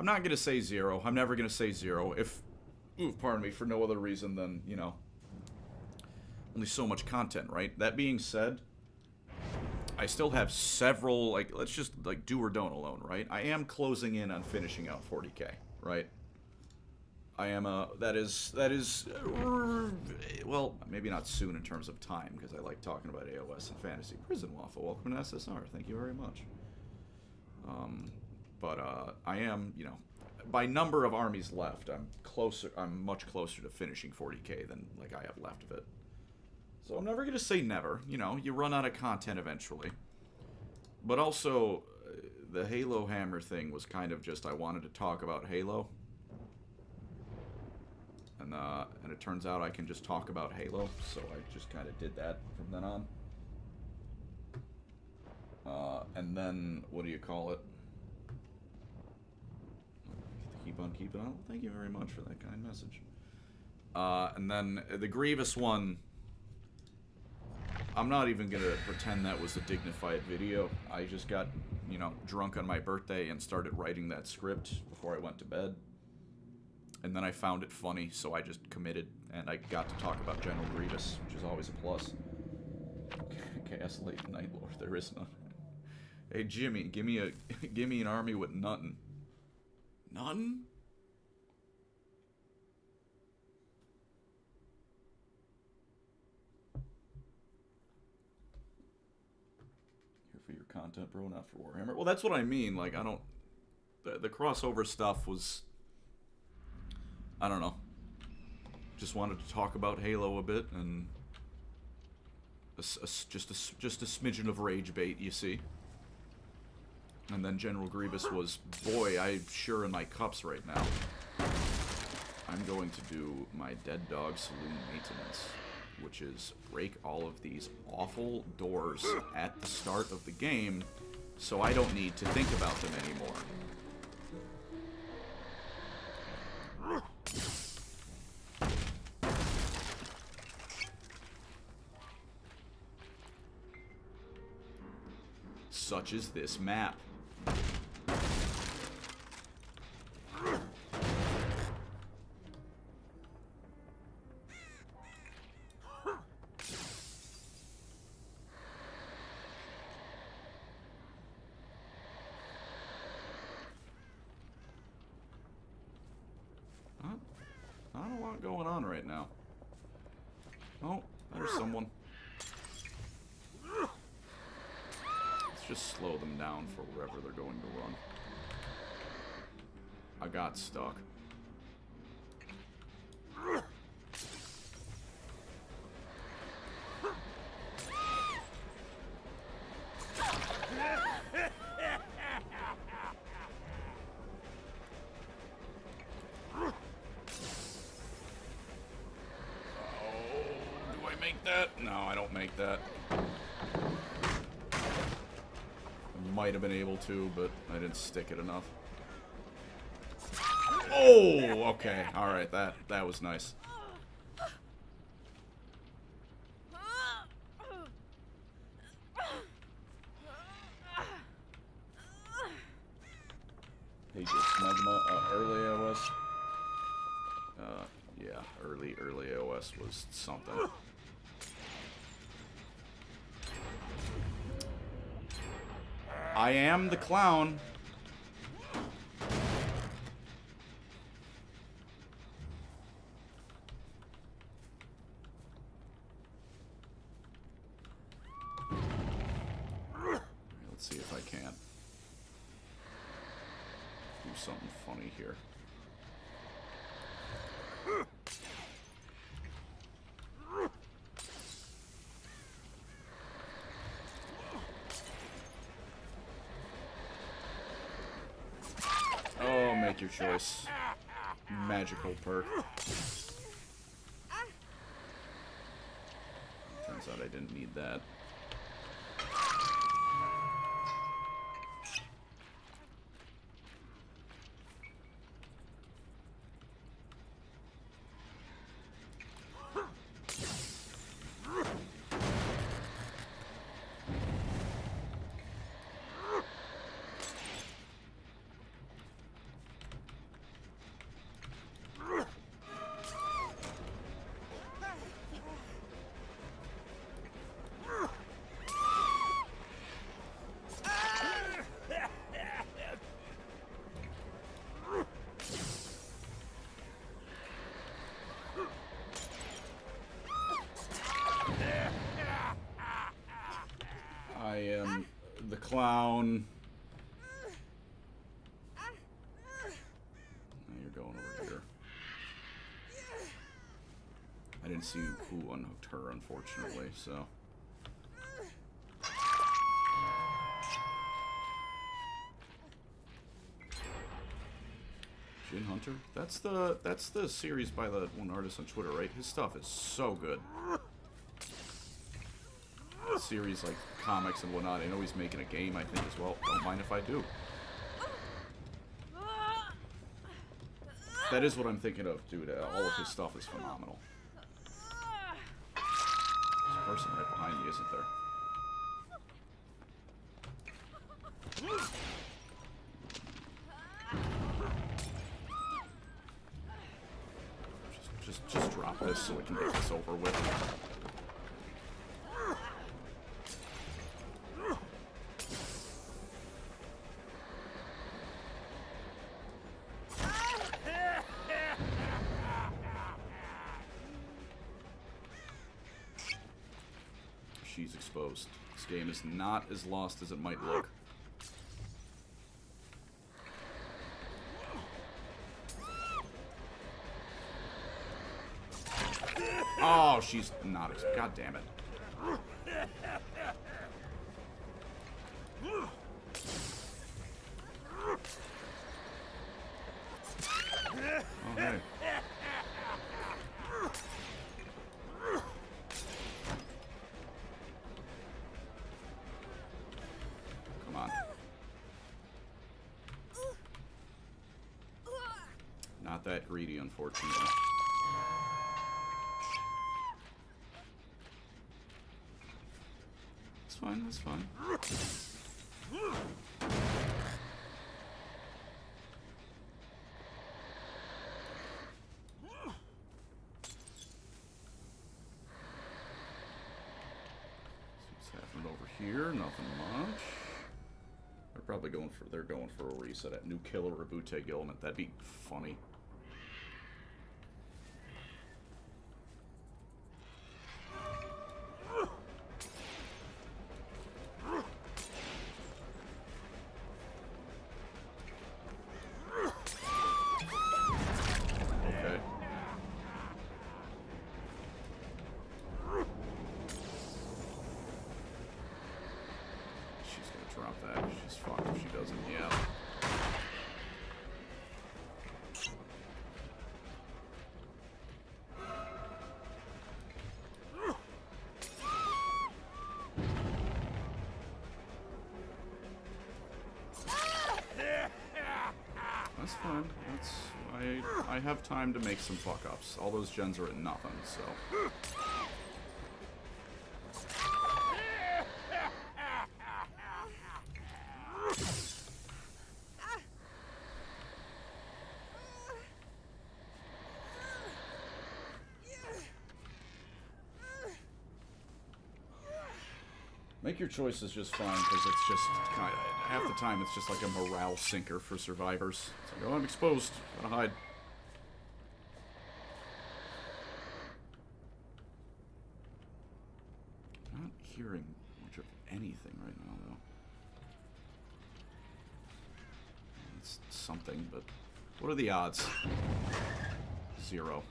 not going to say 0. I'm never going to say 0. If, pardon me, for no other reason than, you know, only so much content, right? That being said, I still have several, like, let's just, like, do or don't alone, right? I am closing in on finishing out 40k, right? I am, that is, well, maybe not soon in terms of time, because I like talking about AOS and fantasy. Prison Waffle, welcome to SSR, thank you very much. I am, you know, by number of armies left, I'm much closer to finishing 40k than, like, I have left of it. So I'm never going to say never, you know, you run out of content eventually. But also, the Halo Hammer thing was kind of just, I wanted to talk about Halo. And it turns out I can just talk about Halo, so I just kind of did that from then on. And then, what do you call it? Keep on keeping on. Thank you very much for that kind message. And then the Grievous one, I'm not even gonna pretend that was a dignified video. I just got, you know, drunk on my birthday and started writing that script before I went to bed. And then I found it funny, so I just committed, and I got to talk about General Grievous, which is always a plus. Gaslight Night Lord. There is none. Hey Jimmy, give me an army with none. None? Here for your content, bro, not for Warhammer. Well, that's what I mean. Like, I don't. The crossover stuff was. I don't know. Just wanted to talk about Halo a bit and. Just a smidgen of rage bait, you see. And then General Grievous was, boy, I'm sure in my cups right now. I'm going to do my Dead Dog Saloon maintenance, which is break all of these awful doors at the start of the game, so I don't need to think about them anymore. Such as this map. Not a lot going on right now. Oh, there's someone. Just slow them down for wherever they're going to run. I got stuck. Do I make that? No, I don't make that. Might have been able to, but I didn't stick it enough. Oh, okay. All right, that was nice. Pages, Magma, early AOS. Yeah, early AOS was something. I am the clown. Let's see if I can do something funny here. Make your choice. Magical perk. Turns out I didn't need that. I am the clown. Now you're going over here. I didn't see who unhooked her, unfortunately, so. Jin Hunter? That's the series by the one artist on Twitter, right? His stuff is so good. Series like comics and whatnot. I know he's making a game, I think, as well. Don't mind if I do. That is what I'm thinking of, dude. All of his stuff is phenomenal. There's a person right behind me, isn't there? Just drop this so we can get this over with. she's exposed. This game is not as lost as it might look. Oh, she's not. God damn it. Okay. Come on. Not that greedy, unfortunately. That's fine, that's fine. Here, nothing much. They're probably going for a reset at new kill or reboot tag element. That'd be funny. Okay. Drop that. She's fucked if she doesn't. Yeah. That's fine. I have time to make some fuck ups. All those gens are at nothing, so. Make your choices just fine, because it's just kind of, half the time it's just like a morale sinker for survivors. It's like, oh, I'm exposed. Gotta hide. Not hearing much of anything right now, though. It's something, but what are the odds? 0.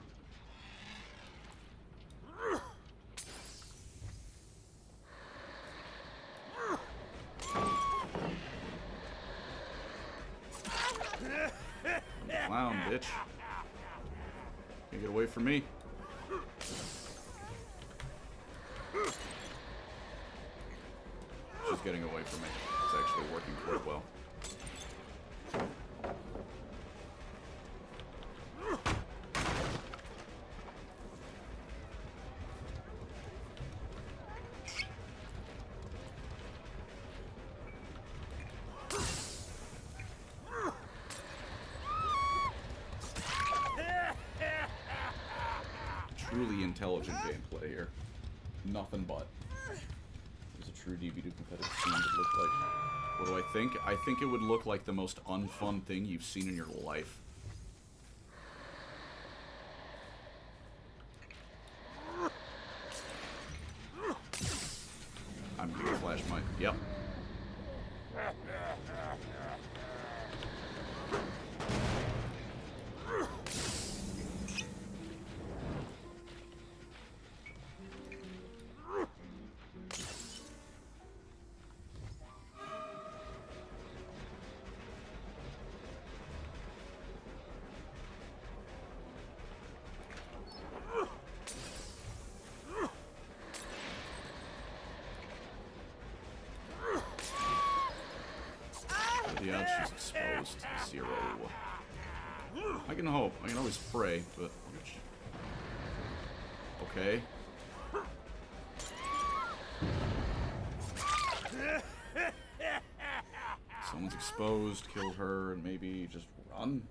Clown, bitch. Can't get away from me. She's getting away from me. It's actually working quite well. Truly intelligent gameplay here. Nothing but. There's a true DVD competitive scene would look like. What do I think? I think it would look like the most unfun thing you've seen in your life. I'm gonna flash my... Yep. The odds she's exposed to 0. I can hope. I can always pray, but... Okay. Someone's exposed, kill her, and maybe just run?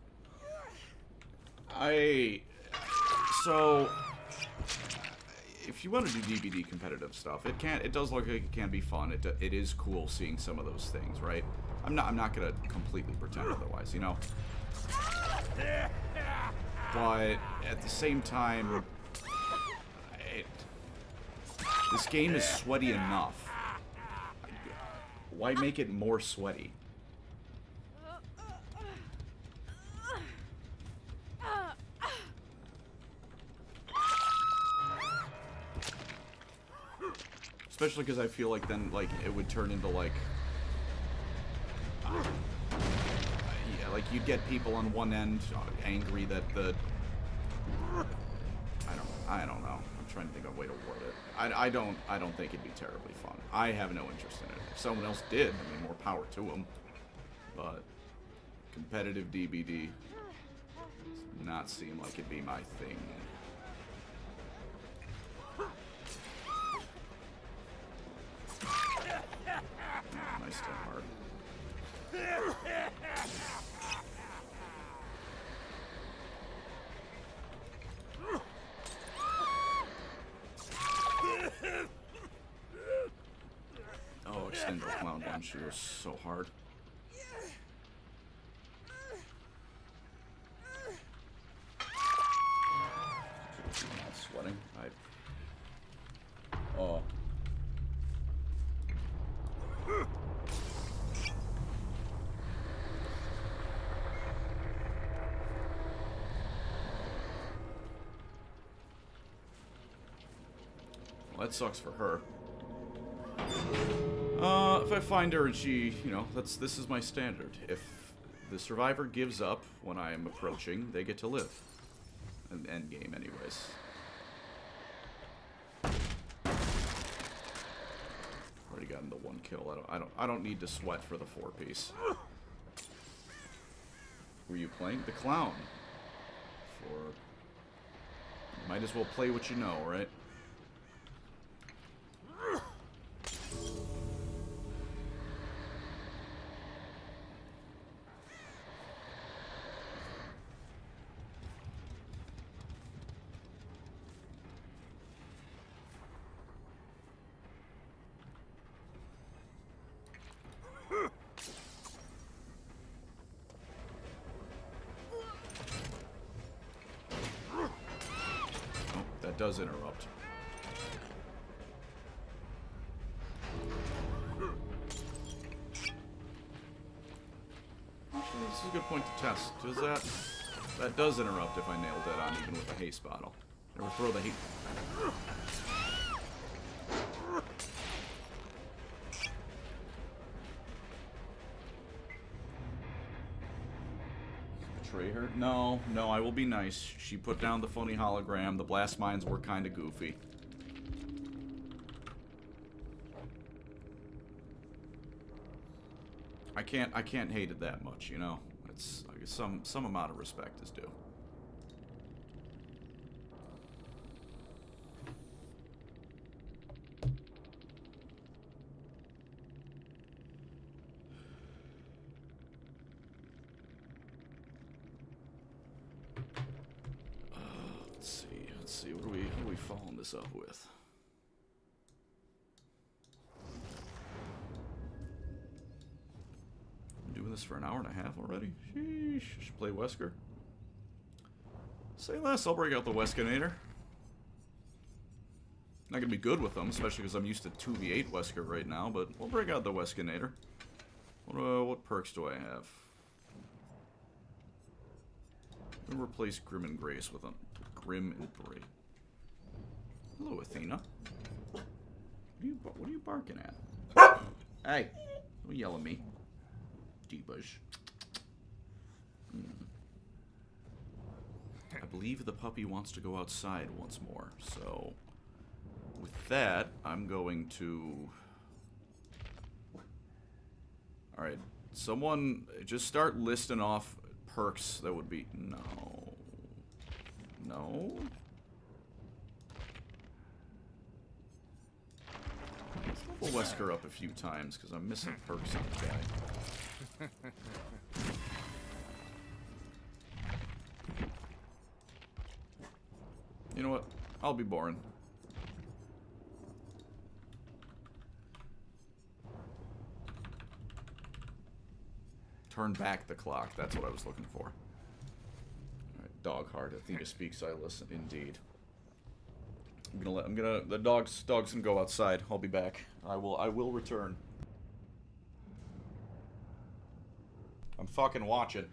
So... If you want to do DBD competitive stuff, it does look like it can be fun. It is cool seeing some of those things, right? I'm not gonna completely pretend otherwise, you know? But at the same time, This game is sweaty enough. Why make it more sweaty? Especially because I feel like then, like, it would turn into, like... yeah, like, you'd get people on one end angry that the... I don't know. I'm trying to think of a way to word it. I don't think it'd be terribly fun. I have no interest in it. If someone else did, I mean, more power to them. But competitive DBD does not seem like it'd be my thing. Oh, nice to hard. Oh, extend the clown down. She was so hard. Not sweating. Oh. Well, that sucks for her. If I find her and she, you know, this is my standard. If the survivor gives up when I am approaching, they get to live. An end game, anyways. Already gotten the 1 kill. I don't need to sweat for the 4-piece. Were you playing the clown? Might as well play what you know, right? Does interrupt. Actually, this is a good point to test. Does that does interrupt if I nail dead on even with a haste bottle. Or throw the haste. Betray her? No, I will be nice. She put down the phony hologram. The blast mines were kind of goofy. I can't hate it that much, you know. It's I guess some amount of respect is due. Let's see. What are we following this up with? I'm doing this for an hour and a half already? Sheesh. Should play Wesker. Say less, I'll break out the Weskinator. Not gonna be good with them, especially because I'm used to 2v8 Wesker right now, but we'll break out the Weskinator. What perks do I have? I'm gonna replace Grim and Grace with them. Grim and Bray. Hello, Athena. What are you barking at? Hey, don't yell at me. Debush. I believe the puppy wants to go outside once more, so with that, I'm going to... Alright, someone just start listing off perks that would be... No. Let's level Wesker up a few times, because I'm missing perks on the guy. You know what? I'll be boring. Turn back the clock. That's what I was looking for. Alright, dog heart. Athena speaks, I listen. Indeed. The dogs can go outside. I'll be back. I will return. I'm fucking watching.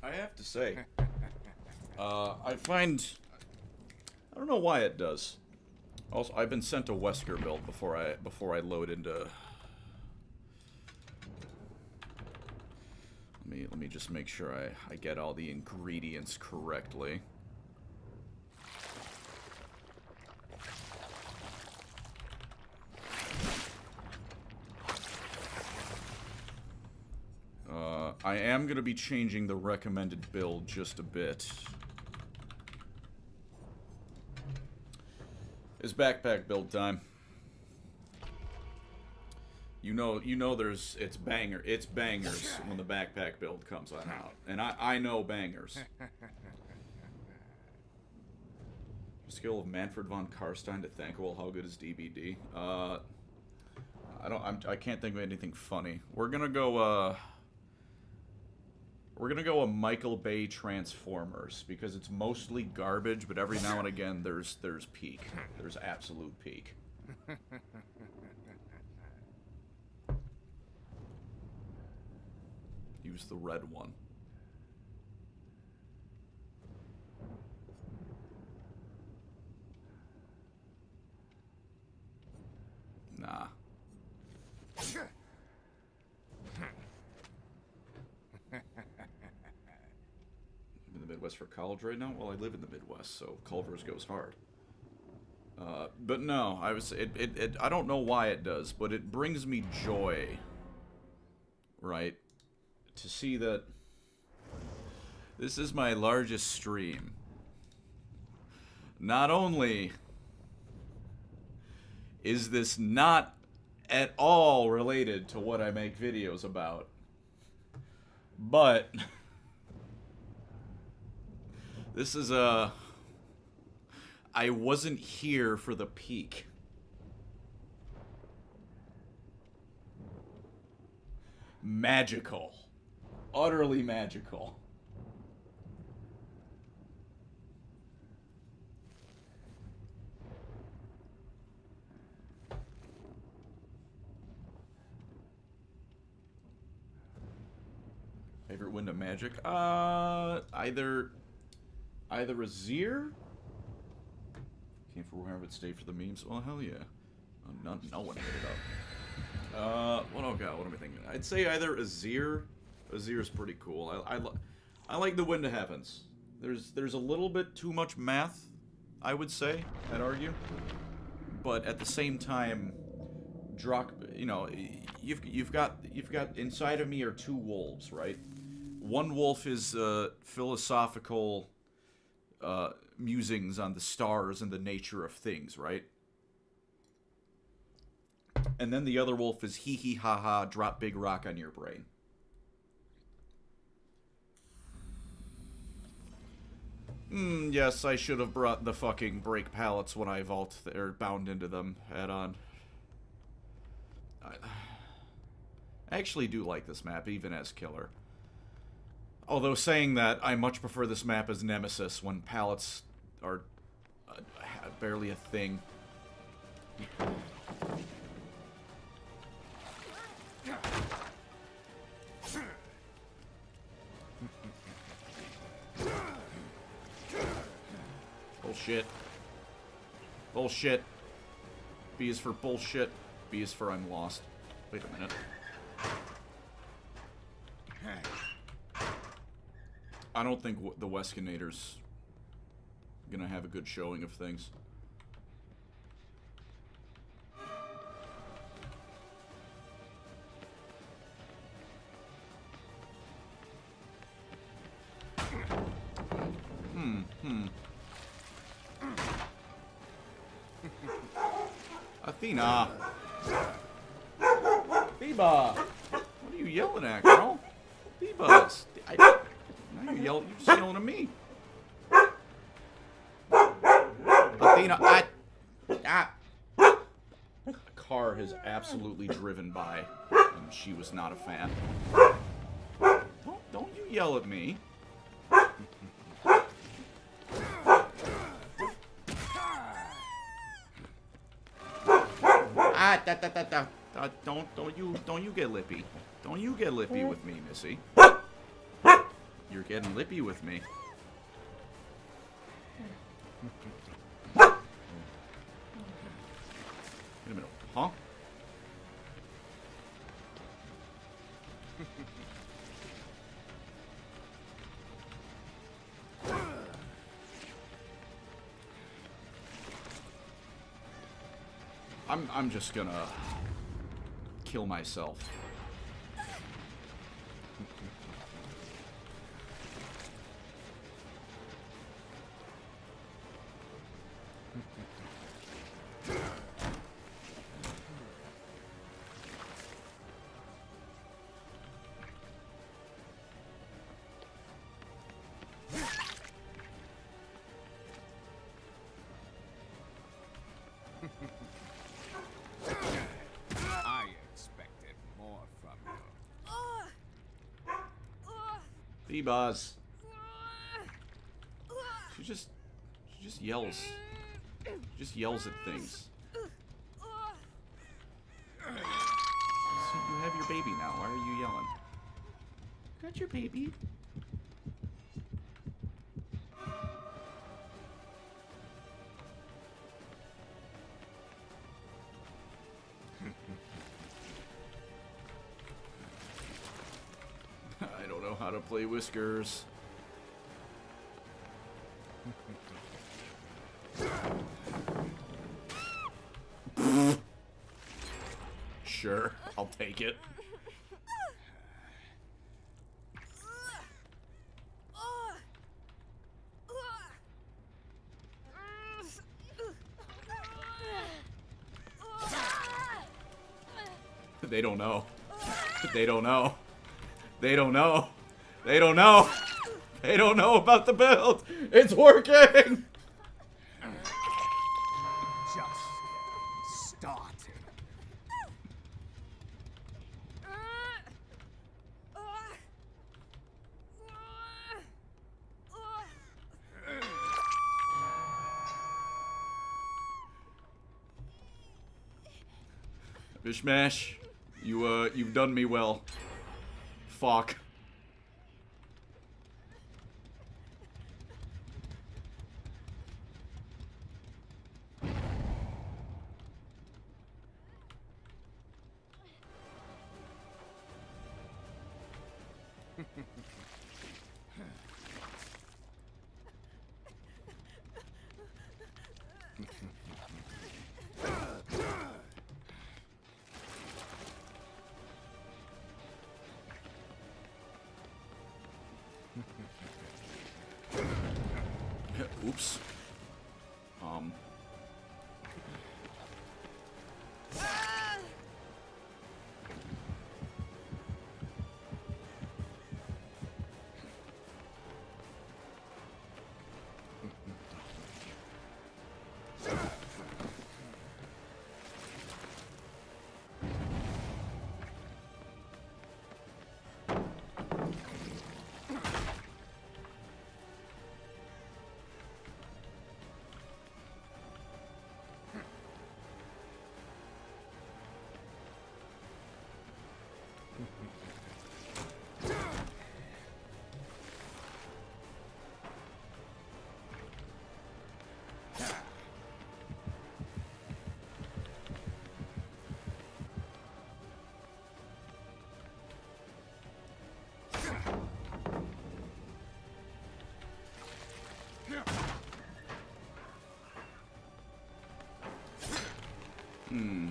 I have to say, I find, I don't know why it does, Also, I've been sent a Wesker build before I load into. Let me just make sure I get all the ingredients correctly. I am going to be changing the recommended build just a bit. It's backpack build time. You know it's bangers when the backpack build comes on out. And I know bangers. Skill of Manfred von Karstein to thank. Well, how good is DBD? I can't think of anything funny. We're gonna go a Michael Bay Transformers because it's mostly garbage, but every now and again there's peak. There's absolute peak. Use the red one. Nah. I'm in the Midwest for college right now? Well, I live in the Midwest, so Culver's goes hard. But no, I don't know why it does, but it brings me joy, right, to see that this is my largest stream. Not only is this not at all related to what I make videos about, but this is I wasn't here for the peak. Magical. Utterly magical. Favorite wind of magic? Either Azir. Came for wherever it stayed for the memes. Well, hell yeah. No one hit it up. What oh god, what am I thinking? I'd say either Azir. Azir's pretty cool. I like the Wind of Heavens. There's a little bit too much math, I would say. I'd argue. But at the same time, you know, you've got inside of me are two wolves, right? One wolf is philosophical musings on the stars and the nature of things, right? And then the other wolf is hee hee ha ha, drop big rock on your brain. Yes, I should have brought the fucking brake pallets when I bound into them head-on. I actually do like this map, even as killer. Although saying that, I much prefer this map as Nemesis when pallets are barely a thing. Bullshit. Bullshit. B is for bullshit. B is for I'm lost. Wait a minute. I don't think the Weskinator's gonna have a good showing of things. Athena! Biba! What are you yelling at, girl? Biba's. Now you're just yelling at me. Athena, a car has absolutely driven by, and she was not a fan. Don't you yell at me. Don't you get lippy. Don't you get lippy with me, Missy. You're getting lippy with me. Huh? I'm just gonna kill myself. I expected more from you. D-Boz. She just yells. She just yells at things. So you have your baby now. Why are you yelling? Got your baby. I don't know how to play Whiskers. Sure, I'll take it. They don't know. They don't know. They don't know. They don't know. They don't know about the build. It's working. Just started. Mishmash, you've done me well. Fuck. Oops.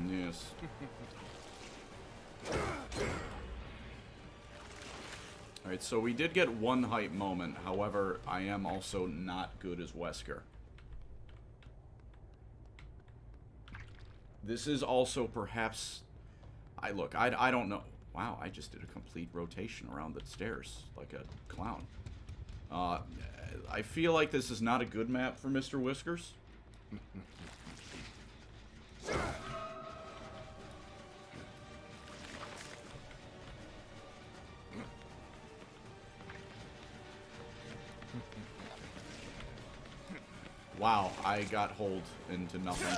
Yes. Alright, so we did get one hype moment. However, I am also not good as Wesker. This is also perhaps... Look, I don't know. Wow, I just did a complete rotation around the stairs like a clown. I feel like this is not a good map for Mr. Whiskers. Wow, I got holed into nothing.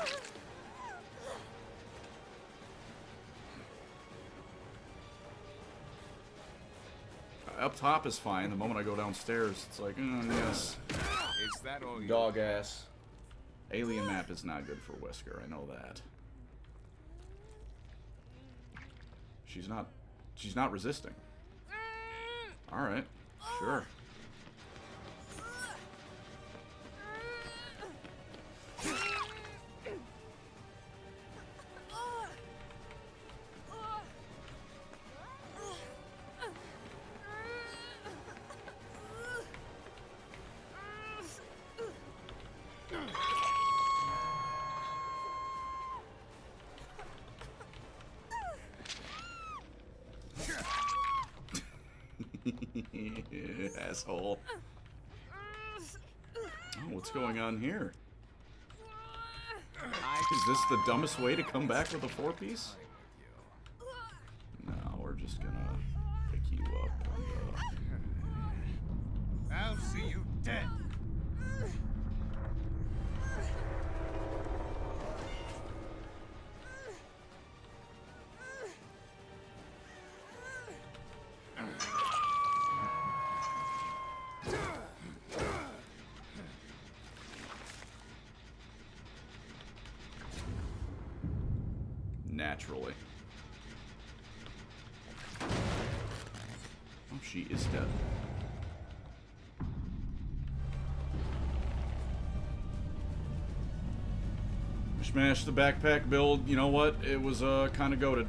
Up top is fine. The moment I go downstairs, it's like, yes. Is that all you... Dog ass. Alien map is not good for Wesker, I know that. She's not resisting. Alright. Sure. Asshole. Oh, what's going on here? Is this the dumbest way to come back with a 4-piece? No, we're just gonna pick you up and, I'll see you dead. naturally. Oh, she is dead. Smash the backpack build. You know what? It was kind of goated.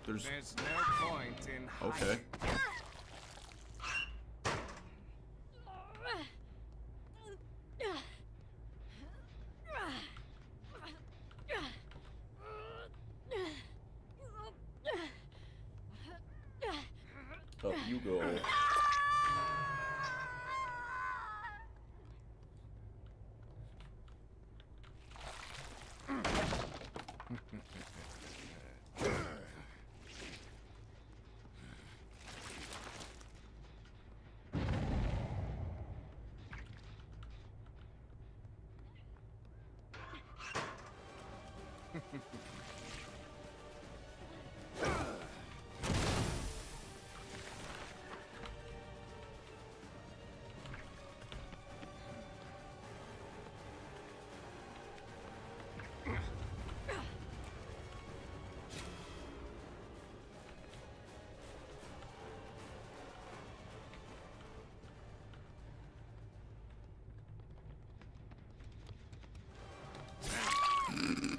There's no point in hiding. Okay. Up you go.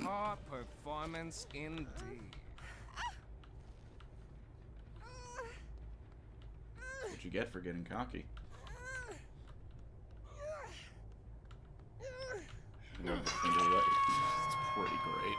Poor performance indeed. What'd you get for getting cocky? Rub the finger away. It's pretty great.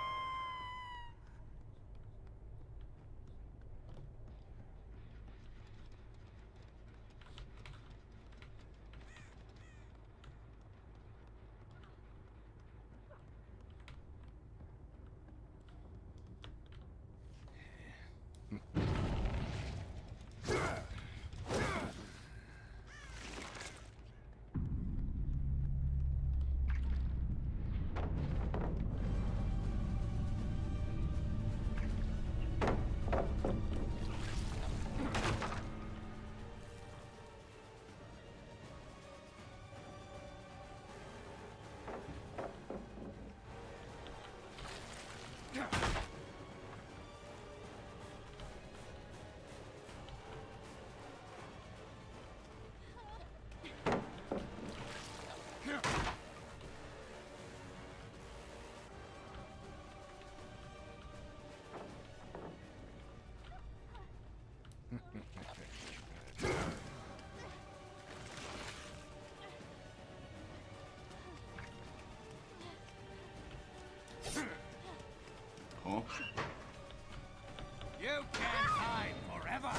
Huh? You can't hide forever.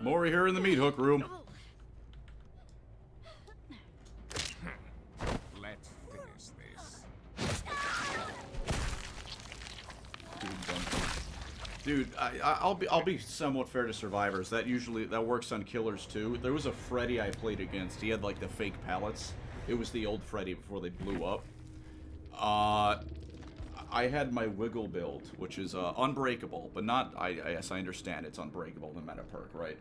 Maury here in the meat hook room. Let's finish this. Dude, I'll be somewhat fair to survivors. That works on killers too. There was a Freddy I played against. He had like the fake pallets. It was the old Freddy before they blew up. I had my wiggle build, which is unbreakable, but not. Yes, I understand it's unbreakable, the meta perk, right?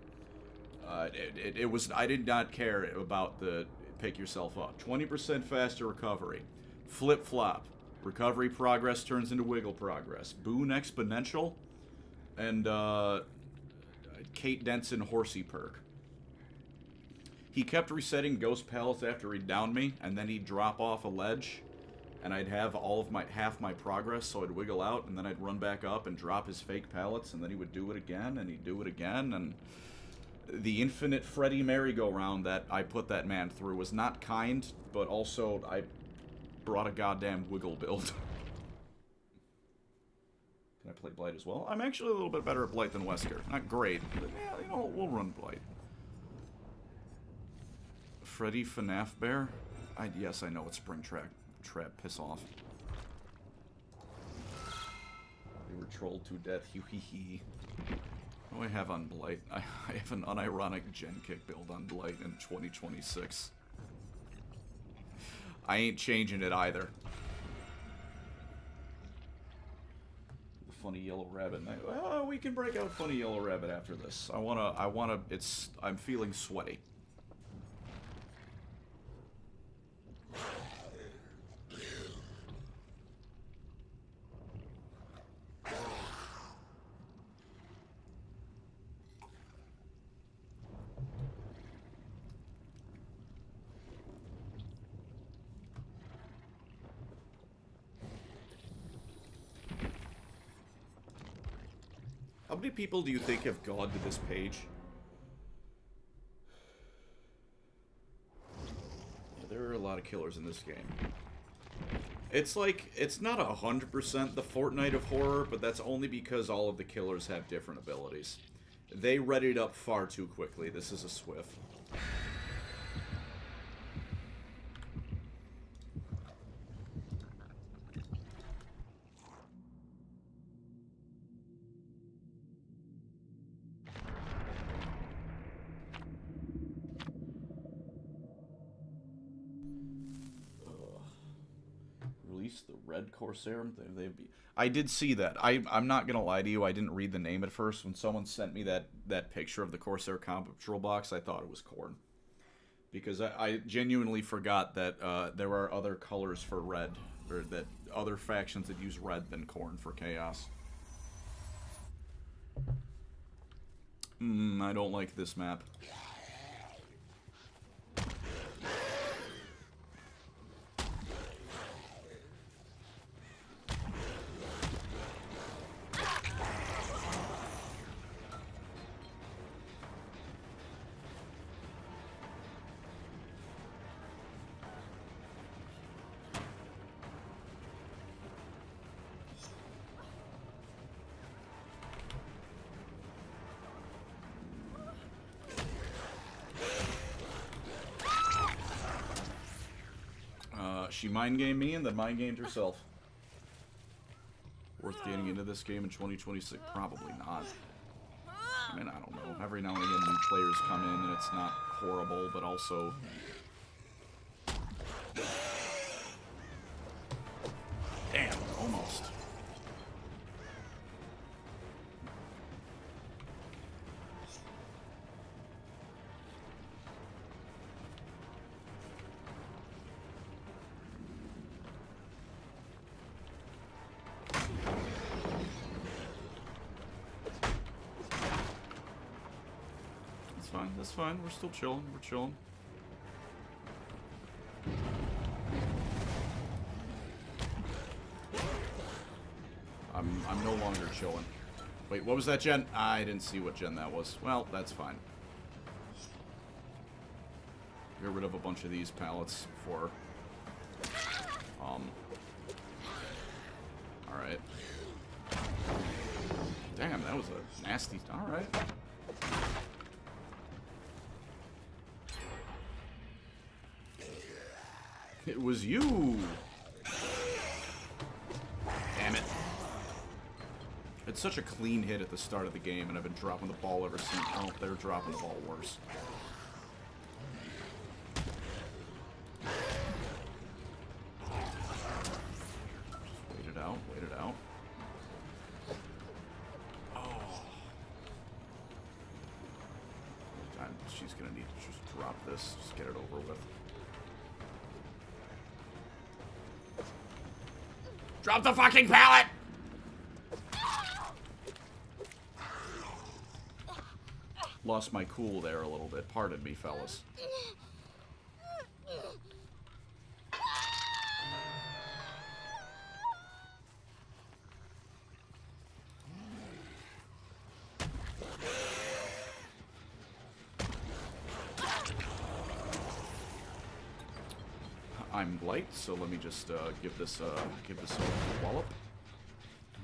It was. I did not care about the pick yourself up. 20% faster recovery, flip flop, recovery progress turns into wiggle progress, boon exponential, and Kate Denson horsey perk. He kept resetting ghost pallets after he downed me, and then he'd drop off a ledge, and I'd have half my progress, so I'd wiggle out, and then I'd run back up and drop his fake pallets, and then he would do it again, and he'd do it again, and the infinite Freddy merry-go-round that I put that man through was not kind, but also I brought a goddamn wiggle build. Can I play Blight as well? I'm actually a little bit better at Blight than Wesker. Not great, but yeah, you know, we'll run Blight. Freddy FNAF Bear? Yes, I know it's Springtrap. Piss off. They were trolled to death. Hee hee hee. What do I have on Blight? I have an unironic gen kick build on Blight in 2026. I ain't changing it either. The funny yellow rabbit. Well, we can break out funny yellow rabbit after this. I'm feeling sweaty. How many people do you think have gone to this page? Yeah, there are a lot of killers in this game. It's like, it's not 100% the Fortnite of horror, but that's only because all of the killers have different abilities. They readied up far too quickly. This is a Swift. The Red Corsair. I did see that. I'm not gonna lie to you. I didn't read the name at first. When someone sent me that picture of the Corsair Control Box, I thought it was Korn, because I genuinely forgot that there are other colors for red, or that other factions that use red than Korn for Chaos. I don't like this map. She mind-gamed me and then mind-gamed herself. Worth getting into this game in 2026? Probably not. I mean, I don't know. Every now and again new players come in and it's not horrible, but also... Damn, almost. That's fine. We're still chilling. We're chilling. I'm no longer chilling. Wait, what was that gen? I didn't see what gen that was. Well, that's fine. Get rid of a bunch of these pallets before. Alright. Damn, that was a nasty... Alright. It was you! Damn it. It's such a clean hit at the start of the game, and I've been dropping the ball ever since. Oh, they're dropping the ball worse. Wait it out, wait she's gonna need to just drop this. Just get it over with. Drop the fucking pallet! Lost my cool there a little bit. Pardon me, fellas. I'm Blight, so let me just give this a wallop,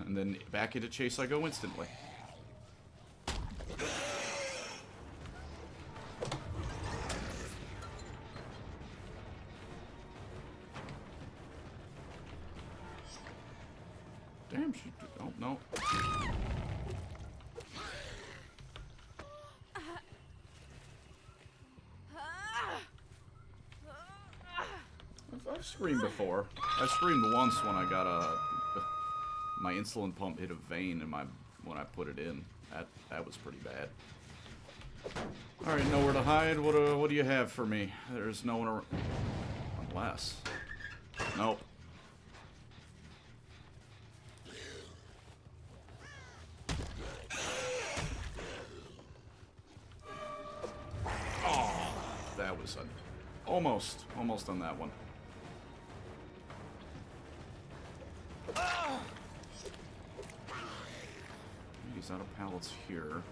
and then back into chase I go instantly. Damn, she. Oh no. I've screamed before. I screamed once when I got my insulin pump hit a vein in when I put it in. That was pretty bad. All right, nowhere to hide. What do you have for me? There's no one around. Unless. Nope. Oh, that was almost on that one. He's out of pallets here.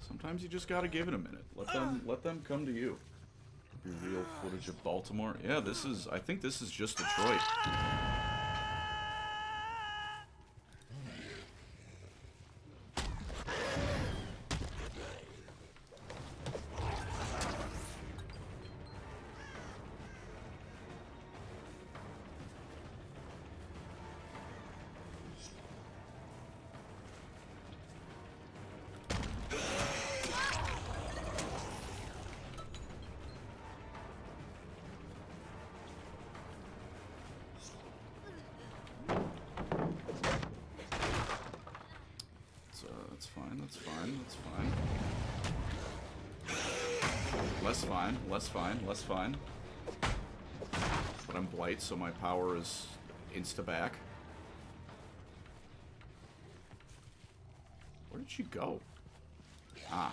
Sometimes you just gotta give it a minute. Let them come to you. Real footage of Baltimore. Yeah, I think this is just Detroit. Less fine. But I'm Blight, so my power is insta-back. Where did she go? Ah.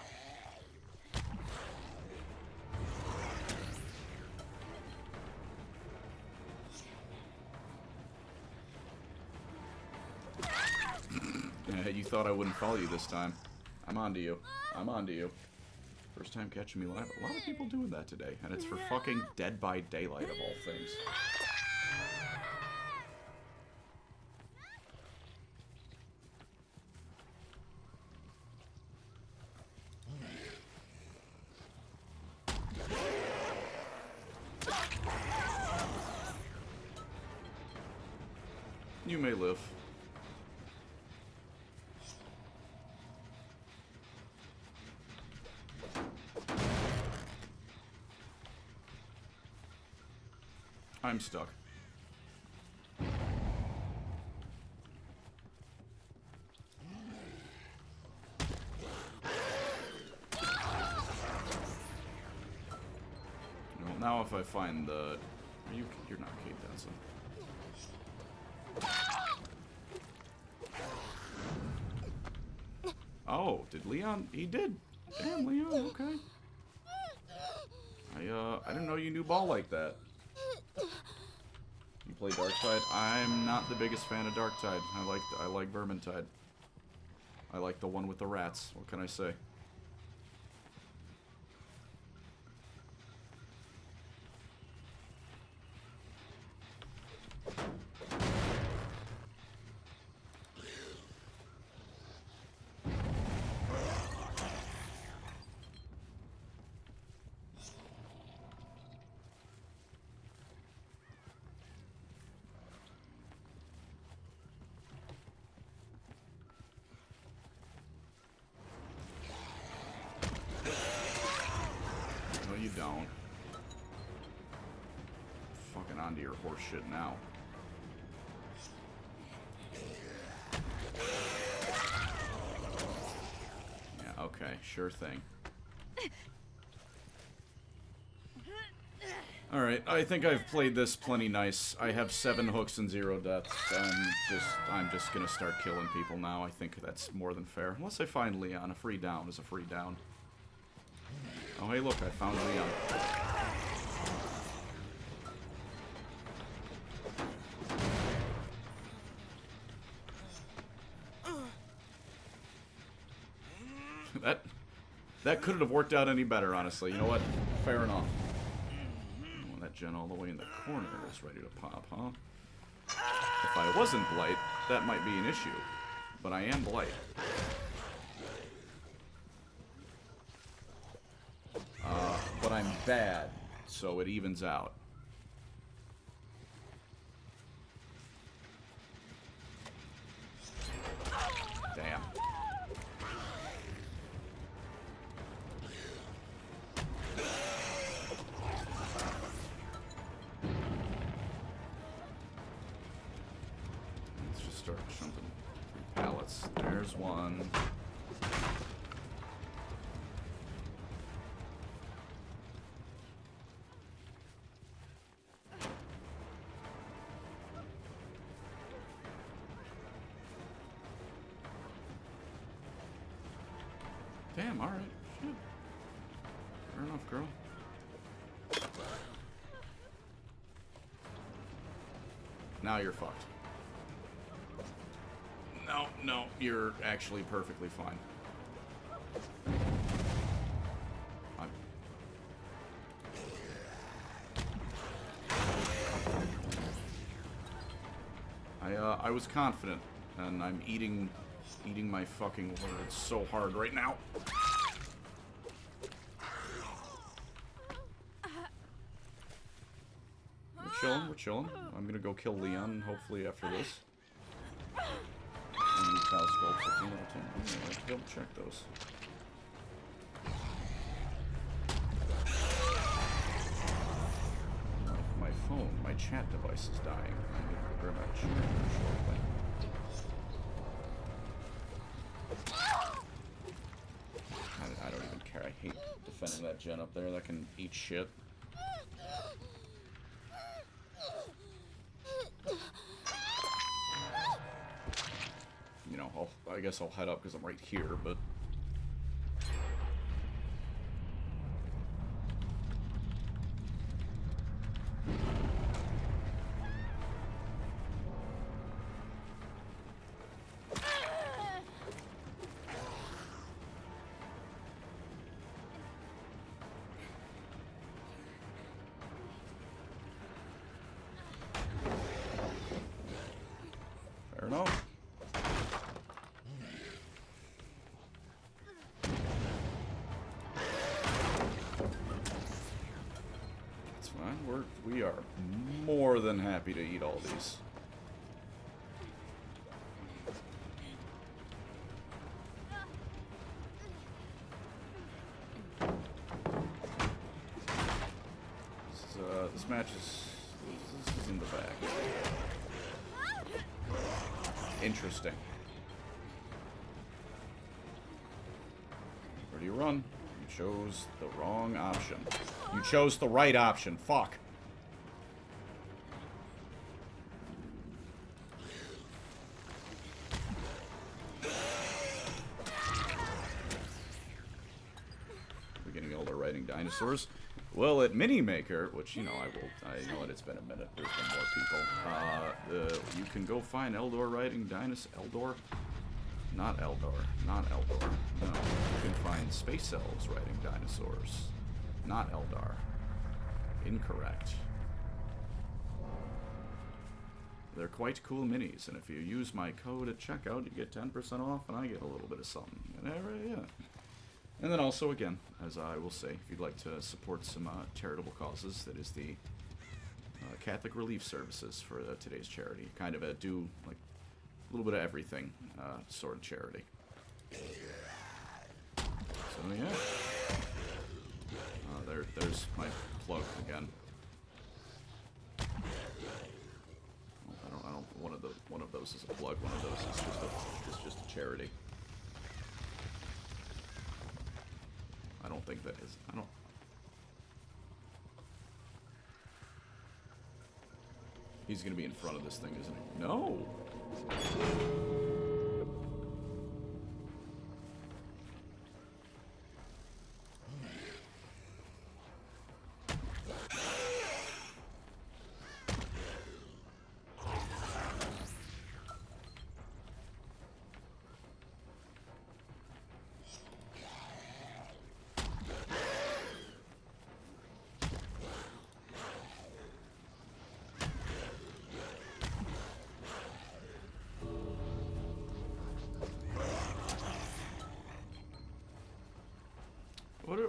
Yeah, you thought I wouldn't follow you this time. I'm onto you. First time catching me live. A lot of people doing that today, and it's for fucking Dead by Daylight of all things. You may live. I'm stuck. Well, now if I find the... You're not Kate Denson. Oh, did Leon? He did. Damn, Leon, okay. I didn't know you knew ball like that. You play Darktide? I'm not the biggest fan of Darktide. I like Vermintide. I like the one with the rats. What can I say? You don't. Fucking onto your horse shit now. Okay, sure thing. Alright, I think I've played this plenty nice. I have 7 hooks and 0 deaths. I'm just gonna start killing people now. I think that's more than fair. Unless I find Leon. A free down is a free down. Oh, hey, look, I found Leon. That couldn't have worked out any better, honestly. You know what? Fair enough. Oh, that gen all the way in the corner is ready to pop, huh? If I wasn't Blight, that might be an issue. But I am Blight. But I'm bad, so it evens out. Damn. Let's just start jumping through pallets. There's one. Damn, alright. Shit. Fair enough, girl. Now you're fucked. No, you're actually perfectly fine. I was confident, and I'm eating my fucking words so hard right now. We're chilling. I'm gonna go kill Leon, hopefully after this. And cow sculpts at the end of the time. Let's double check those. My phone, my chat device is dying. I need to grab my chair shortly. I don't even care. I hate defending that gen up there. That can eat shit. You know, I guess I'll head up because I'm right here, but... Fair enough. It's fine. We are more than happy to eat all these. This match is in the bag. Interesting. Where do you run? You chose the wrong option. You chose the right option. Fuck. We're getting older writing dinosaurs. Well, at Minimaker, which, you know, I know it's been a minute, there's been more people, you can go find Eldor writing dinosaurs. Eldor? Not Eldor. Not Eldor. No. You can find Space Elves writing dinosaurs. Not Eldar. Incorrect. They're quite cool minis, and if you use my code at checkout, you get 10% off, and I get a little bit of something. Yeah. And then also, again, as I will say, if you'd like to support some charitable causes, that is the Catholic Relief Services for today's charity. Kind of do like a little bit of everything sort of charity. So yeah, there's my plug again. I don't. One of those is a plug. One of those is just a charity. don't think that is. I don't... He's gonna be in front of this thing, isn't he? No!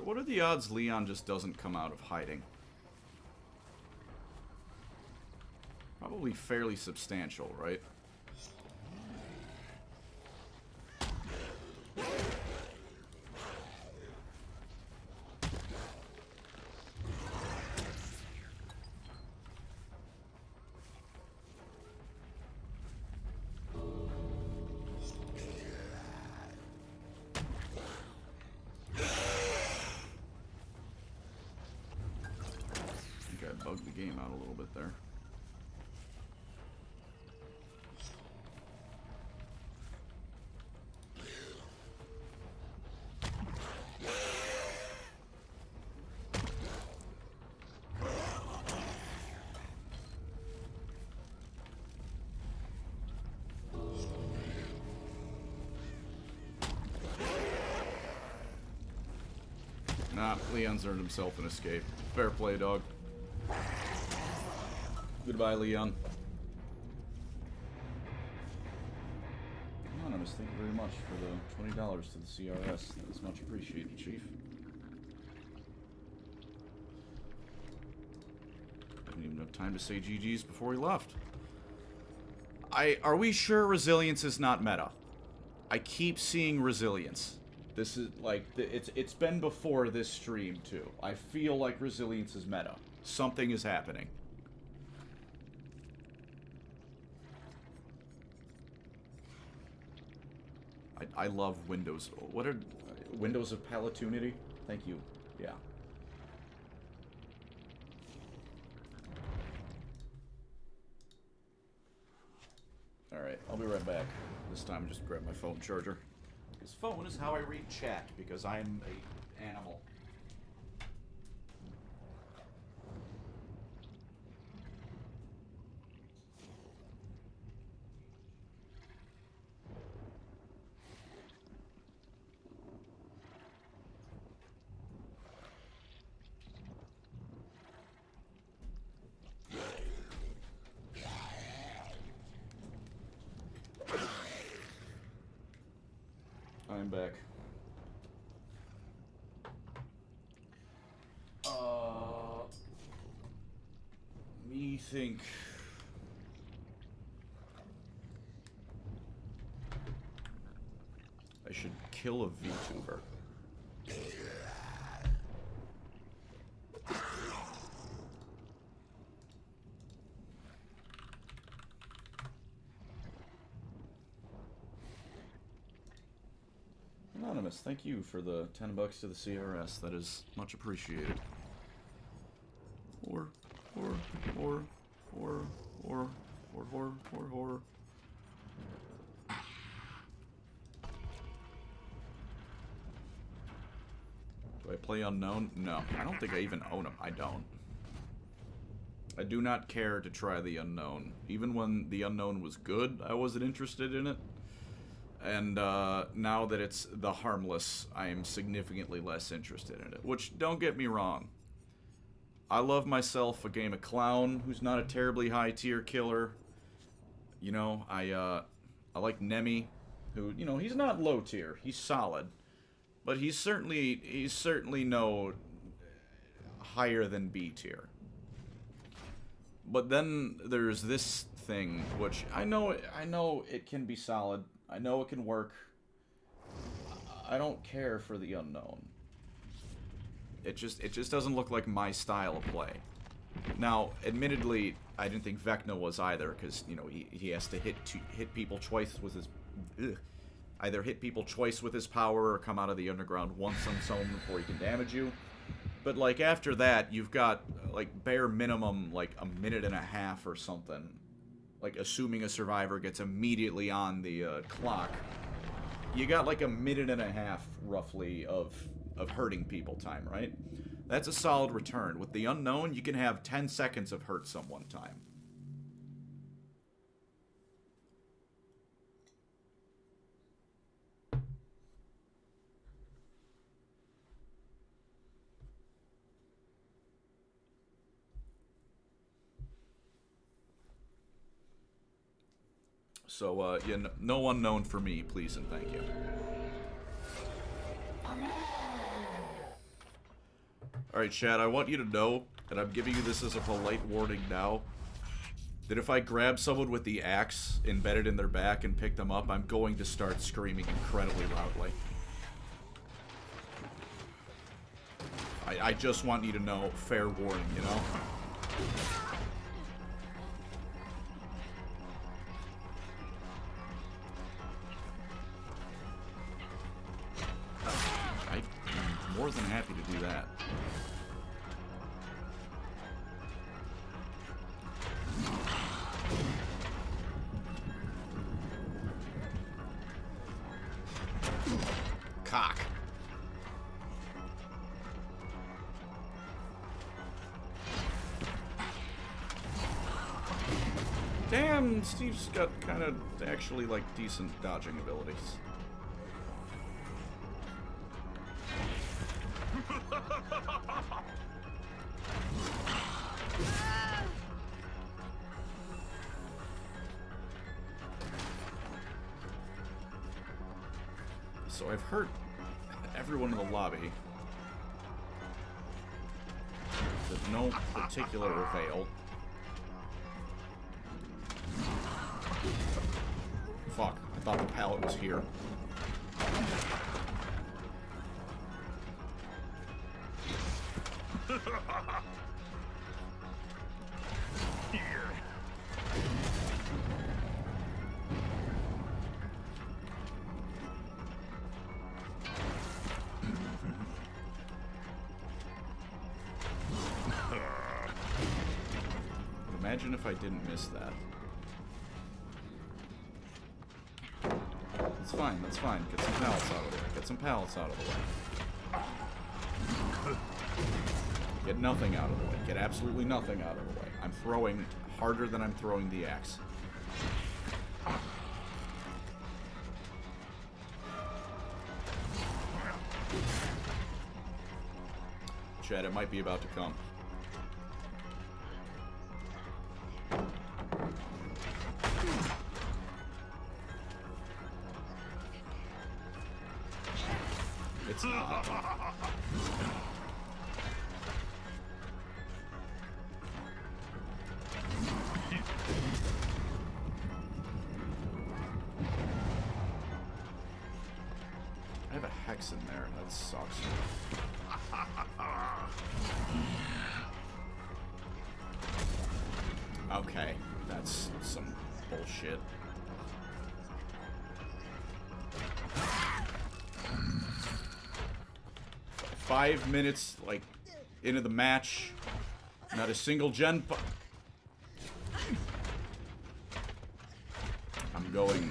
What are the odds Leon just doesn't come out of hiding? Probably fairly substantial, right? Bugged the game out a little bit there. Nah, Leon's earned himself an escape. Fair play, dog. Goodbye, Leon. Anonymous, thank you very much for the $20 to the CRS. That is much appreciated, Chief. I didn't even have time to say GG's before he left. Are we sure resilience is not meta? I keep seeing resilience. This is like it's been before this stream too. I feel like resilience is meta. Something is happening. I love Windows. What are Windows of Palatunity? Thank you. Yeah. Alright, I'll be right back. This time just grab my phone charger. Because phone is how I read chat, because I'm a animal. I'm back. Me think... I should kill a VTuber. Anonymous, thank you for the $10 to the CRS. That is much appreciated. Or. Do I play Unknown? No. I don't think I even own him. I don't. I do not care to try the Unknown. Even when the Unknown was good, I wasn't interested in it. And now that it's the Harmless, I am significantly less interested in it. Which, don't get me wrong. I love myself a game of Clown, who's not a terribly high-tier killer. You know, I like Nemi, who, you know, he's not low-tier. He's solid. But he's certainly no higher than B-tier. But then there's this thing, which I know it can be solid. I know it can work. I don't care for the Unknown. It just doesn't look like my style of play. Now, admittedly, I didn't think Vecna was either, because you know he has to hit people twice with his either hit people twice with his power or come out of the underground once on someone before he can damage you. But, like, after that, you've got, like, bare minimum, like, a minute and a half or something. Like, assuming a survivor gets immediately on the clock. You got, like, a minute and a half, roughly, of hurting people time, right? That's a solid return. With the unknown, you can have 10 seconds of hurt someone time. So, yeah, no unknown for me, please and thank you. Alright, Chad, I want you to know, and I'm giving you this as a polite warning now, that if I grab someone with the axe embedded in their back and pick them up, I'm going to start screaming incredibly loudly. I just want you to know, fair warning, you know? I'm more than happy to do that. Cock. Damn, Steve's got kind of actually like decent dodging abilities. So I've hurt everyone in the lobby, to no particular avail. Fuck, I thought the pallet was here. Imagine if I didn't miss that. It's fine, that's fine. Get some pallets out of the way. Get some pallets out of the way. Get nothing out of the way. Get absolutely nothing out of the way. I'm throwing harder than I'm throwing the axe. Chad, it might be about to come. It's not. I have a hex in there. That sucks. Okay, that's some bullshit. Five minutes, like, into the match. Not a single gen. I'm going.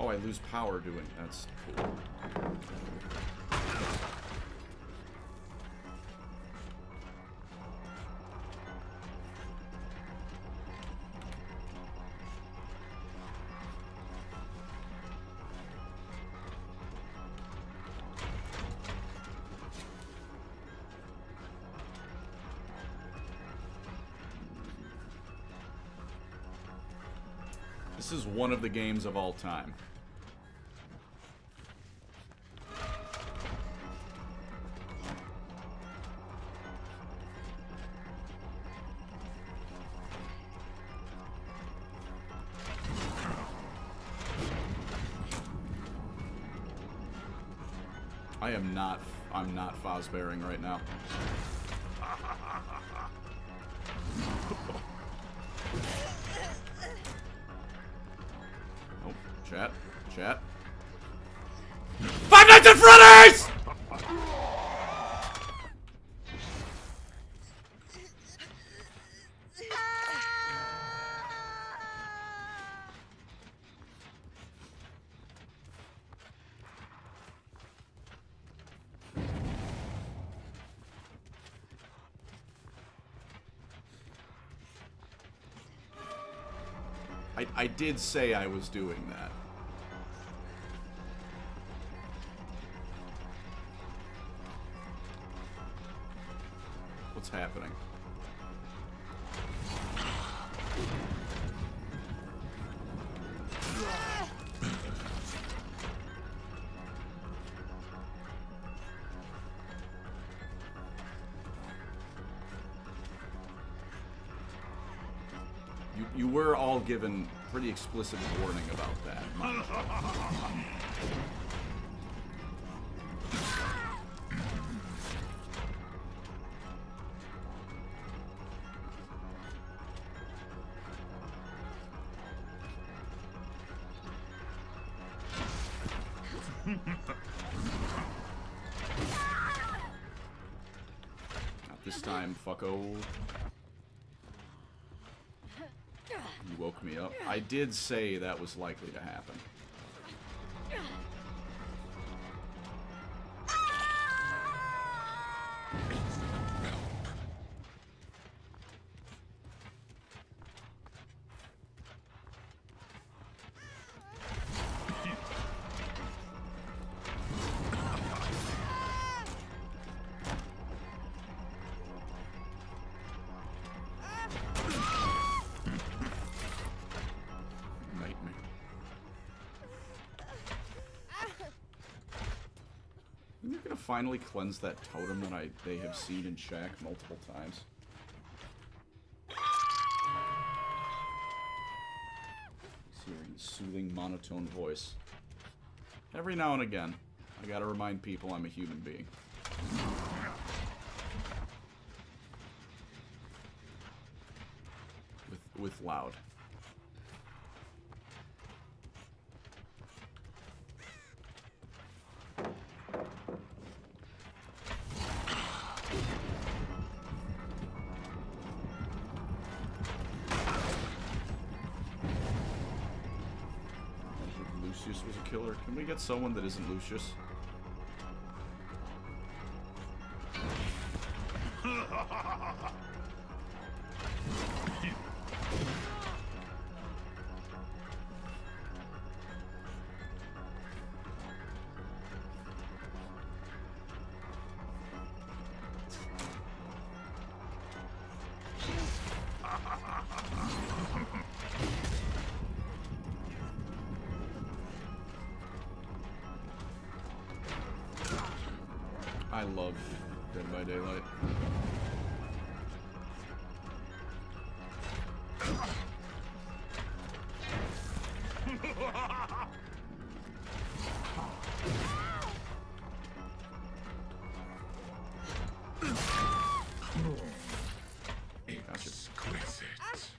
Oh, I lose power doing that's cool. This is one of the games of all time. I'm not Fosbearing right now. Oh, chat. 5 Nights at Freddy's! I did say I was doing that. What's happening? You were all given pretty explicit warning about that. Not this time, fucko. You woke me up. I did say that was likely to happen. You're gonna finally cleanse that totem that they have seen in Shack multiple times. He's hearing a soothing, monotone voice. Every now and again, I gotta remind people I'm a human being. With loud. Lucius was a killer. Can we get someone that isn't Lucius? I love Dead by Daylight. Exquisite.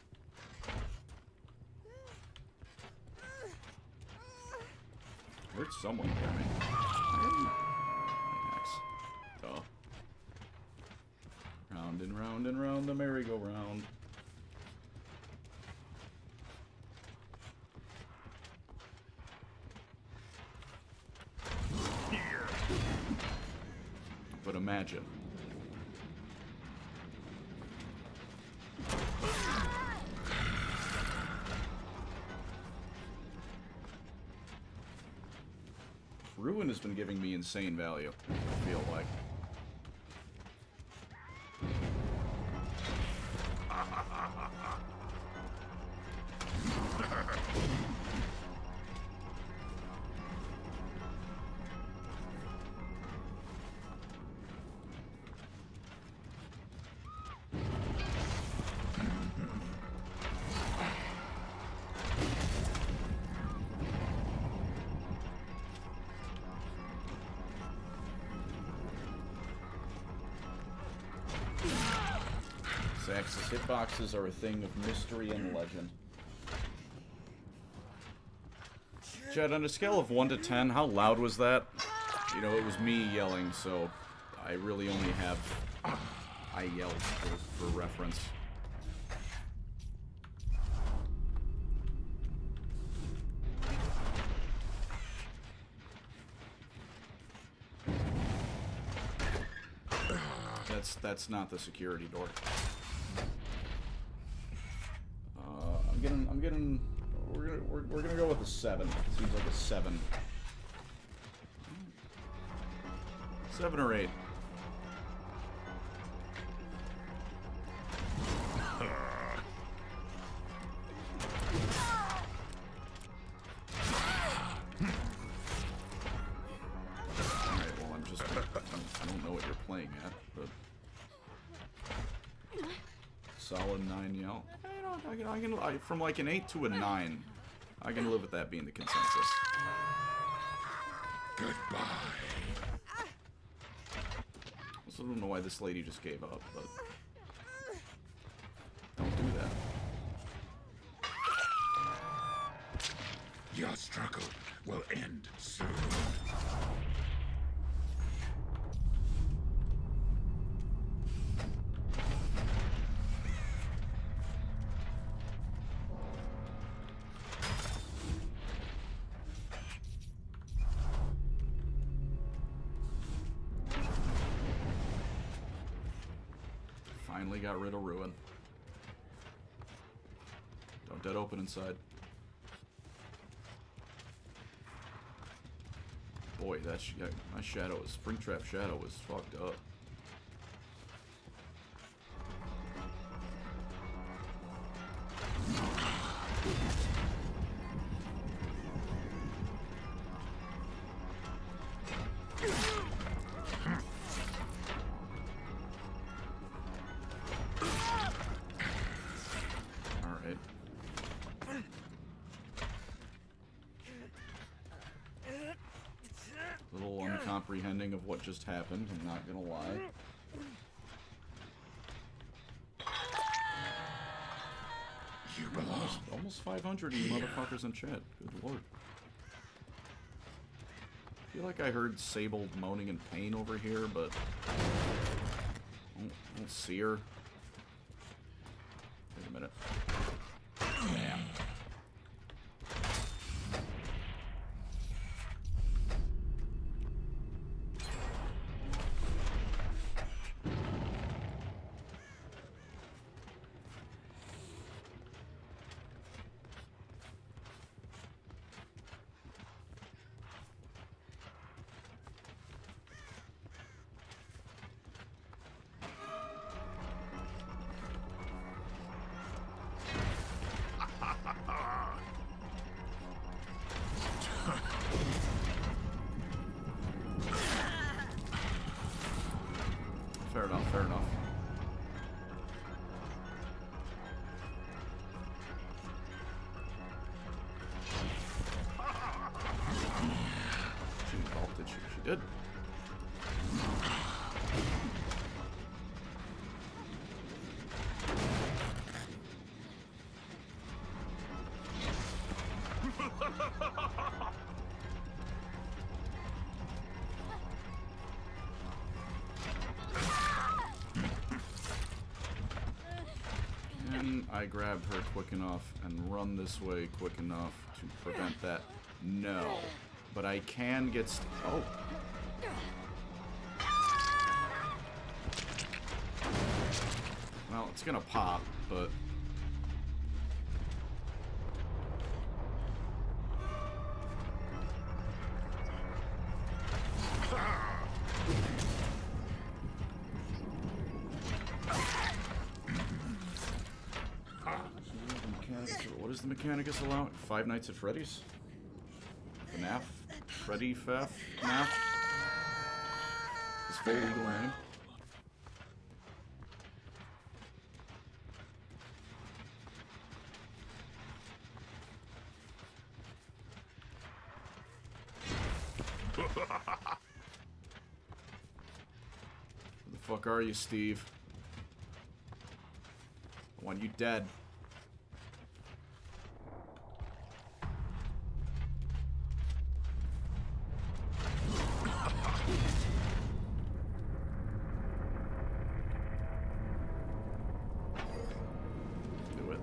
Where'd someone get me? Duh. Round and round and round the merry-go-round. But imagine. Ruin has been giving me insane value, I feel like. Zax's hitboxes are a thing of mystery and legend. Jed, on a scale of 1 to 10, how loud was that? You know, it was me yelling, so I really only have... I yelled for reference. That's not the security door. I'm getting. We're gonna go with a 7. Seems like a 7. 7 or 8. Alright, well, I don't know what you're playing at, but solid 9 yell. From like an 8 to a 9, I can live with that being the consensus. Goodbye. Also, don't know why this lady just gave up, but don't do that. Your struggle will end soon. Finally got rid of Ruin. Don't dead open inside. Boy, my shadow is Springtrap shadow was fucked up. Comprehending of what just happened, I'm not gonna lie. You belong. Almost 500 you motherfuckers in chat. Good lord. I feel like I heard Sable moaning in pain over here, but I don't see her. Wait a minute. Damn. Fair enough, fair enough. She vaulted, she did. I grab her quick enough and run this way quick enough to prevent that. No. But I can get oh. Well, it's gonna pop, but... the Mechanicus allow? Five Nights at Freddy's? FNAF? Freddy Faf? FNAF? His full legal name? Who the fuck are you, Steve? I want you dead. Do it.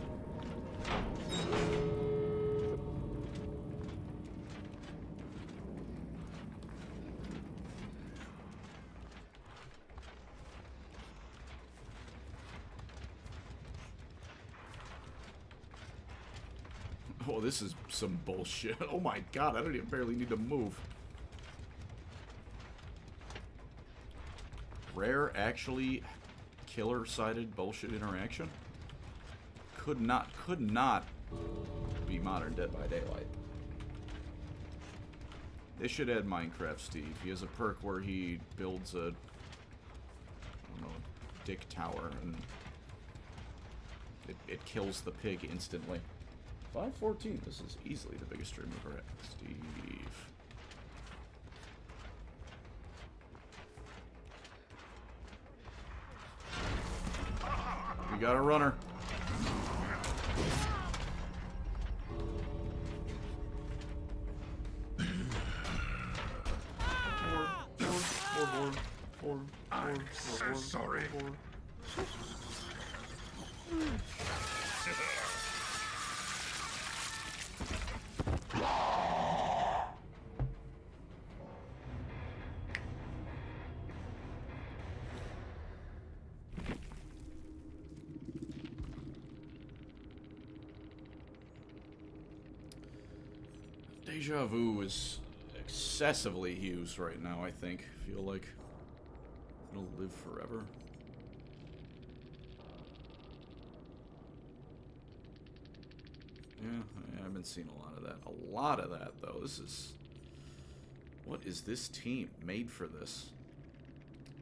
Oh, this is some bullshit. Oh my god, I don't even barely need to move. Rare, actually killer-sided bullshit interaction? Could not be modern Dead by Daylight. They should add Minecraft Steve. He has a perk where he builds a, I don't know, dick tower, and it kills the pig instantly. 514. This is easily the biggest stream we've ever had. Steve. We got a runner. I'm so sorry. Deja vu is excessively used right now, I think. I feel like it'll live forever. Yeah, I've been seeing a lot of that. A lot of that, though. This is... What is this team made for this?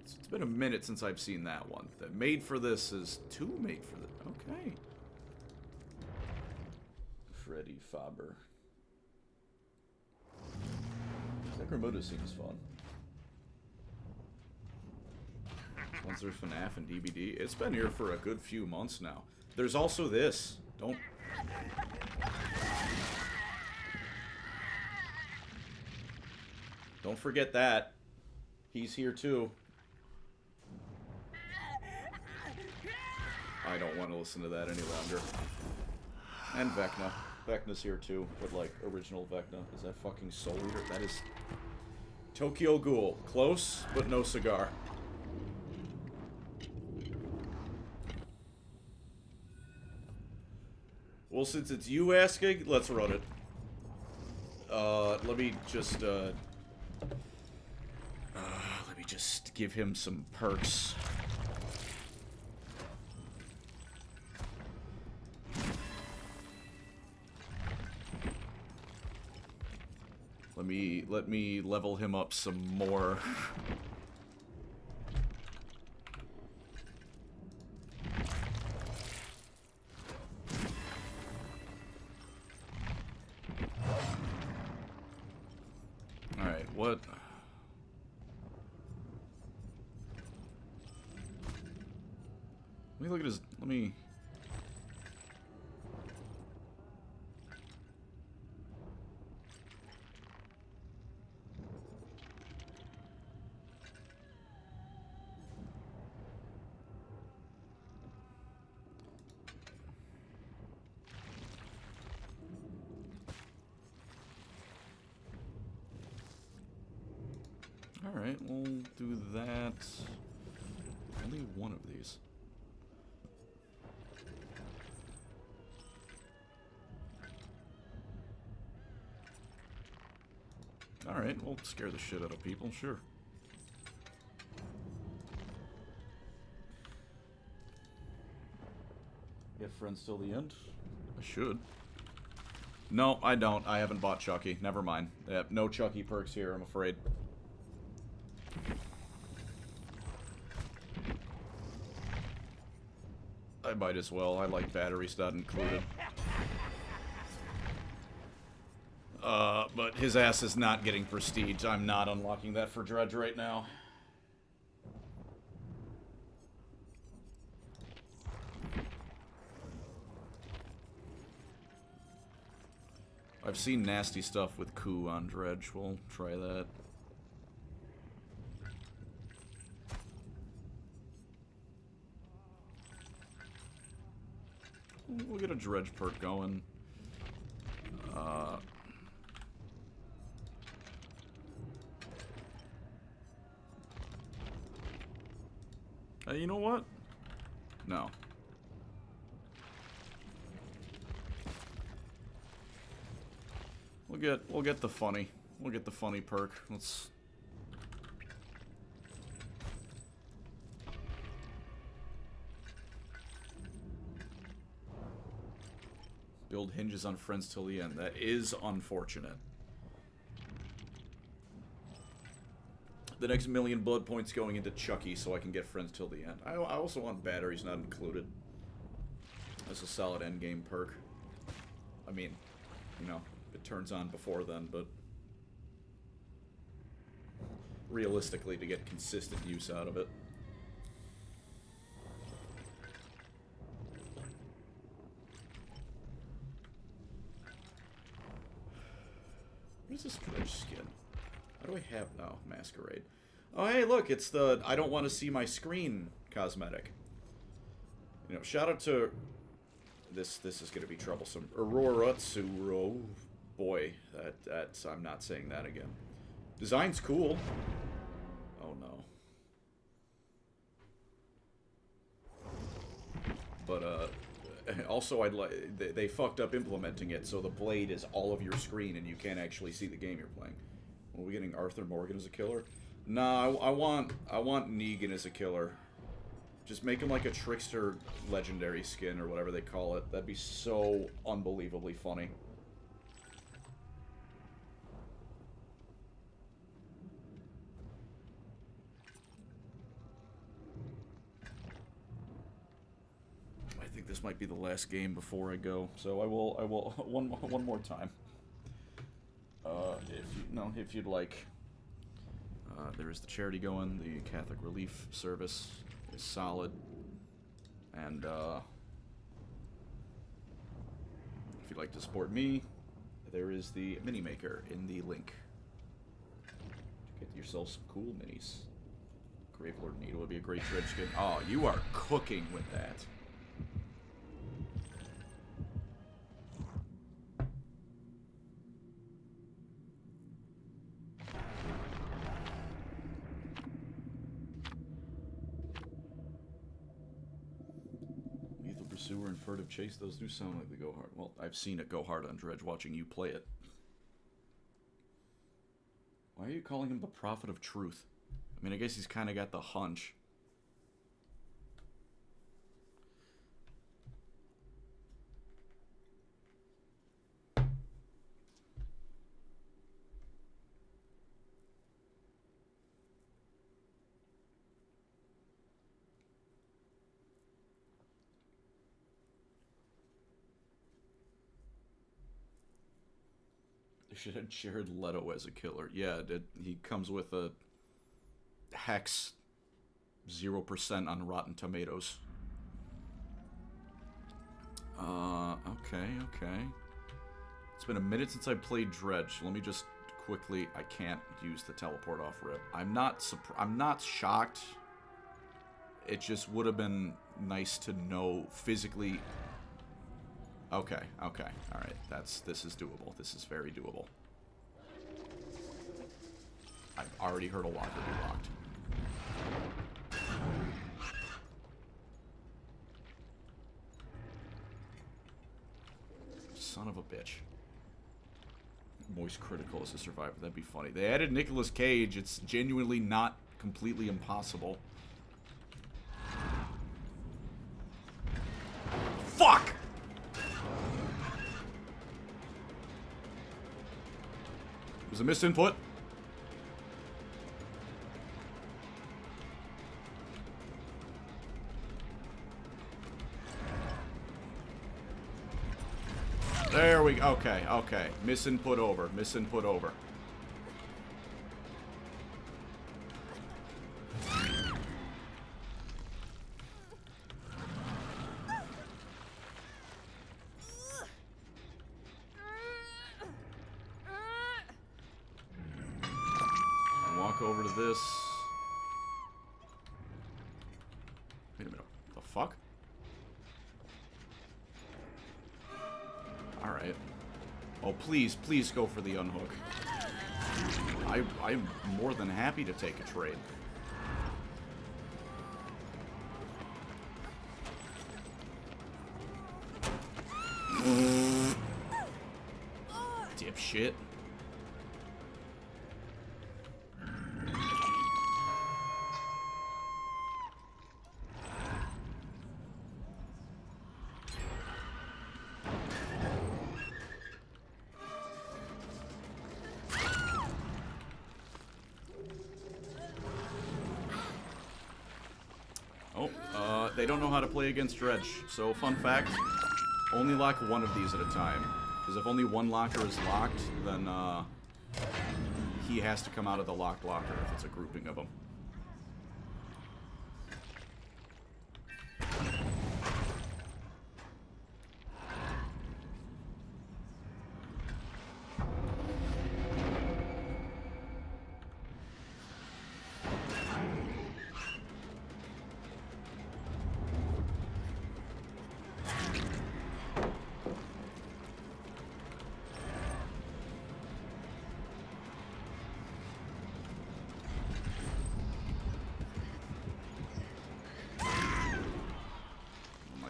It's been a minute since I've seen that one. That made for this is two made for this. Okay. Freddy Faber. Necromunda seems fun. Once there's FNAF and DBD. It's been here for a good few months now. There's also this. Don't forget that. He's here too. I don't want to listen to that any longer. And Vecna. Vecna's here too, but like original Vecna. Is that fucking Soul Eater? That is Tokyo Ghoul. Close, but no cigar. Well, since it's you asking, let's run it. Let me just give him some perks. Let me level him up some more. Alright, what? Let me look at his... Let me... Alright, we'll do that. Only one of these. Alright, we'll scare the shit out of people, sure. Get friends till the end? I should. No, I don't. I haven't bought Chucky. Never mind. Yep, no Chucky perks here, I'm afraid. I might as well. I like batteries not included. But his ass is not getting prestige. I'm not unlocking that for Dredge right now. I've seen nasty stuff with Coup on Dredge. We'll try that. We'll get a Dredge perk going. You know what? No. We'll get the funny. We'll get the funny perk. Let's. Build hinges on friends till the end. That is unfortunate. The next million blood points going into Chucky so I can get friends till the end. I also want batteries not included. That's a solid endgame perk. I mean, you know, it turns on before then, but realistically to get consistent use out of it. What is this Dredge skin? What do I have now? Masquerade. Oh, hey, look, it's the I don't want to see my screen cosmetic. You know, shout out to this is going to be troublesome. Aurora Tsuro. Boy, that's I'm not saying that again. Design's cool. Oh no. But also I'd like they fucked up implementing it so the blade is all of your screen and you can't actually see the game you're playing. Are we getting Arthur Morgan as a killer? Nah, I want Negan as a killer. Just make him like a trickster legendary skin or whatever they call it. That'd be so unbelievably funny. I think this might be the last game before I go, so I will one more time. If you'd like. There is the charity going. The Catholic Relief Service is solid, and if you'd like to support me, there is the mini maker in the link. Get yourself some cool minis. Gravelord Needle would be a great Dredge skin. Oh, you are cooking with that. Pursuer and Furtive Chase, those do sound like they go hard. Well, I've seen it go hard on Dredge watching you play it. Why are you calling him the Prophet of Truth? I mean, I guess he's kind of got the hunch. They should have Jared Leto as a killer. Yeah, he comes with a Hex 0% on Rotten Tomatoes. Okay. It's been a minute since I played Dredge. Let me just quickly... I can't use the teleport off rip. I'm not shocked. It just would have been nice to know physically... Okay. Alright. This is doable. This is very doable. I've already heard a locker be locked. Son of a bitch. Moist critical as a survivor. That'd be funny. They added Nicolas Cage. It's genuinely not completely impossible. Fuck! was a misinput. There we go. Okay, okay. Misinput over. Misinput over. Walk over to this. Wait a minute. The fuck? Alright. Oh, please, please go for the unhook. I'm more than happy to take a trade. Dipshit. They don't know how to play against Dredge. So, fun fact, only lock one of these at a time. Because if only one locker is locked, then he has to come out of the locked locker if it's a grouping of them.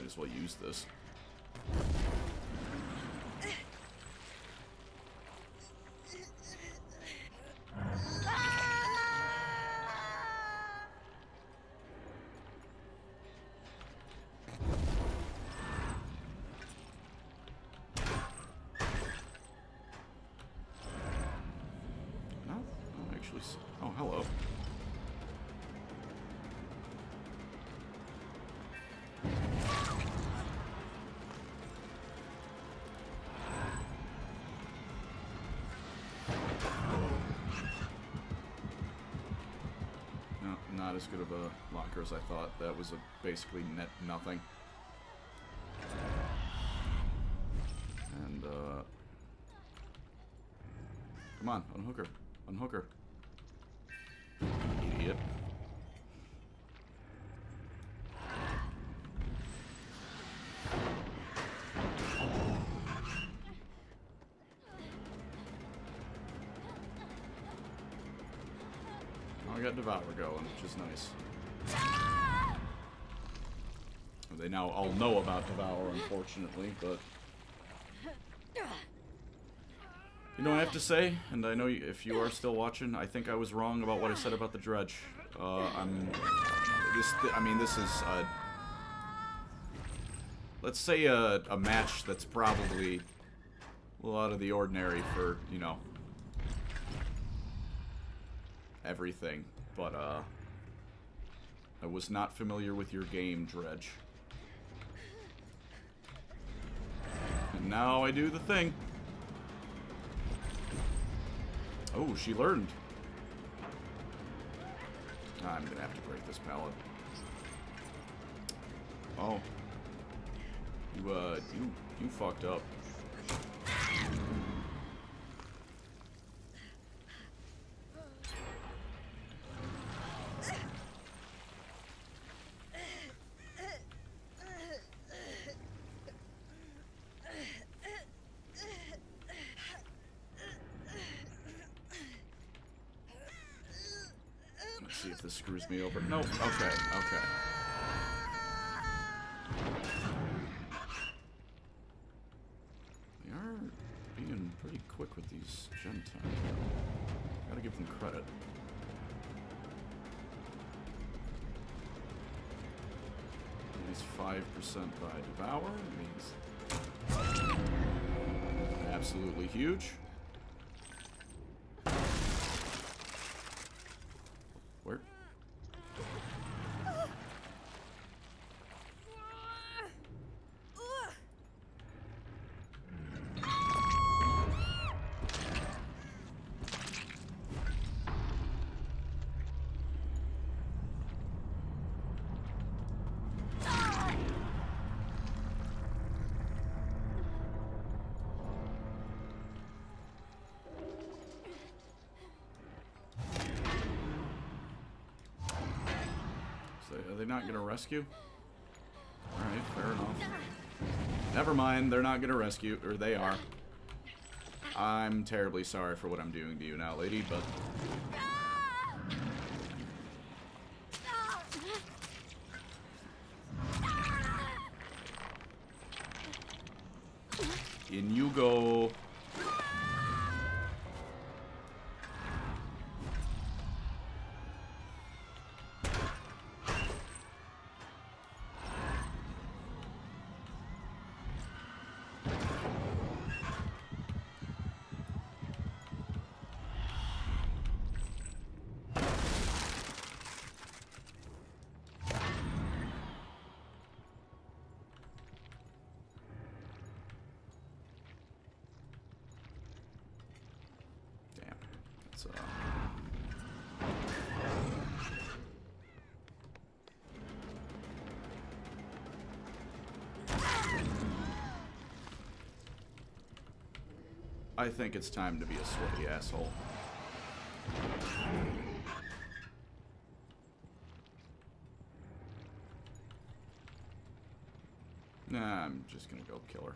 As well use this. No, actually. Oh, hello. Not as good of a locker as I thought. That was a basically net nothing. And come on, unhook her. Unhook her. Idiot. I got Devour going, which is nice. They now all know about Devour, unfortunately, but... You know what I have to say? And I know if you are still watching, I think I was wrong about what I said about the Dredge. This is let's say a match that's probably a little out of the ordinary for, you know, everything, but I was not familiar with your game, Dredge. And now I do the thing. Oh, she learned. I'm gonna have to break this pallet. Oh. You fucked up. See if this screws me over. Nope. Okay. Okay. They are being pretty quick with these gen time. Gotta give them credit. At least 5% by Devour means absolutely huge. Where? Are they not gonna rescue? Alright, fair enough. Never mind, they're not gonna rescue, or they are. I'm terribly sorry for what I'm doing to you now, lady, but... In you go. I think it's time to be a sweaty asshole. Nah, I'm just gonna go kill her.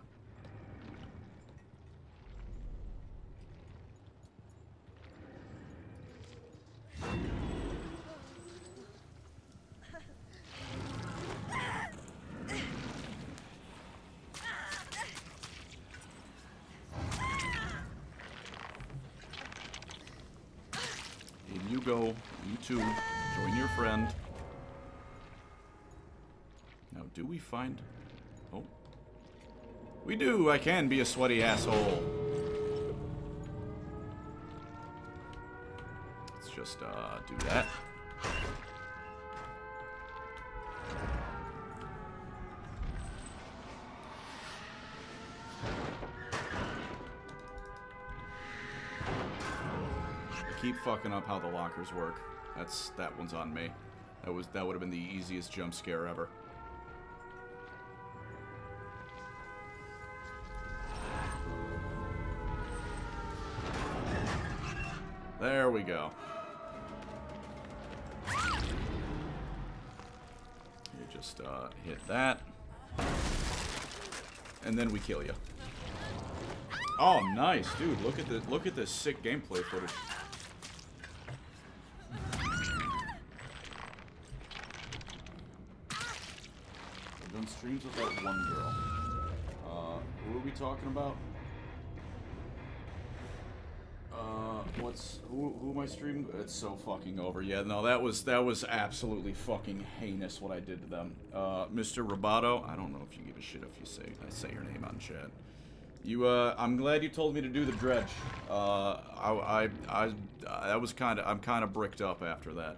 Go, you too. Join your friend. Now, do we find... Oh. We do! I can be a sweaty asshole. Let's just, do that. Keep fucking up how the lockers work. That one's on me. That would have been the easiest jump scare ever. There we go. You just hit that. And then we kill you. Oh, nice, dude. Look at this sick gameplay footage. Done streams with that one girl. Who are we talking about? Who am I streaming? It's so fucking over. Yeah, no, that was absolutely fucking heinous what I did to them. Mr. Roboto, I don't know if you give a shit if I say your name on chat. I'm glad you told me to do the dredge. That was I'm kind of bricked up after that.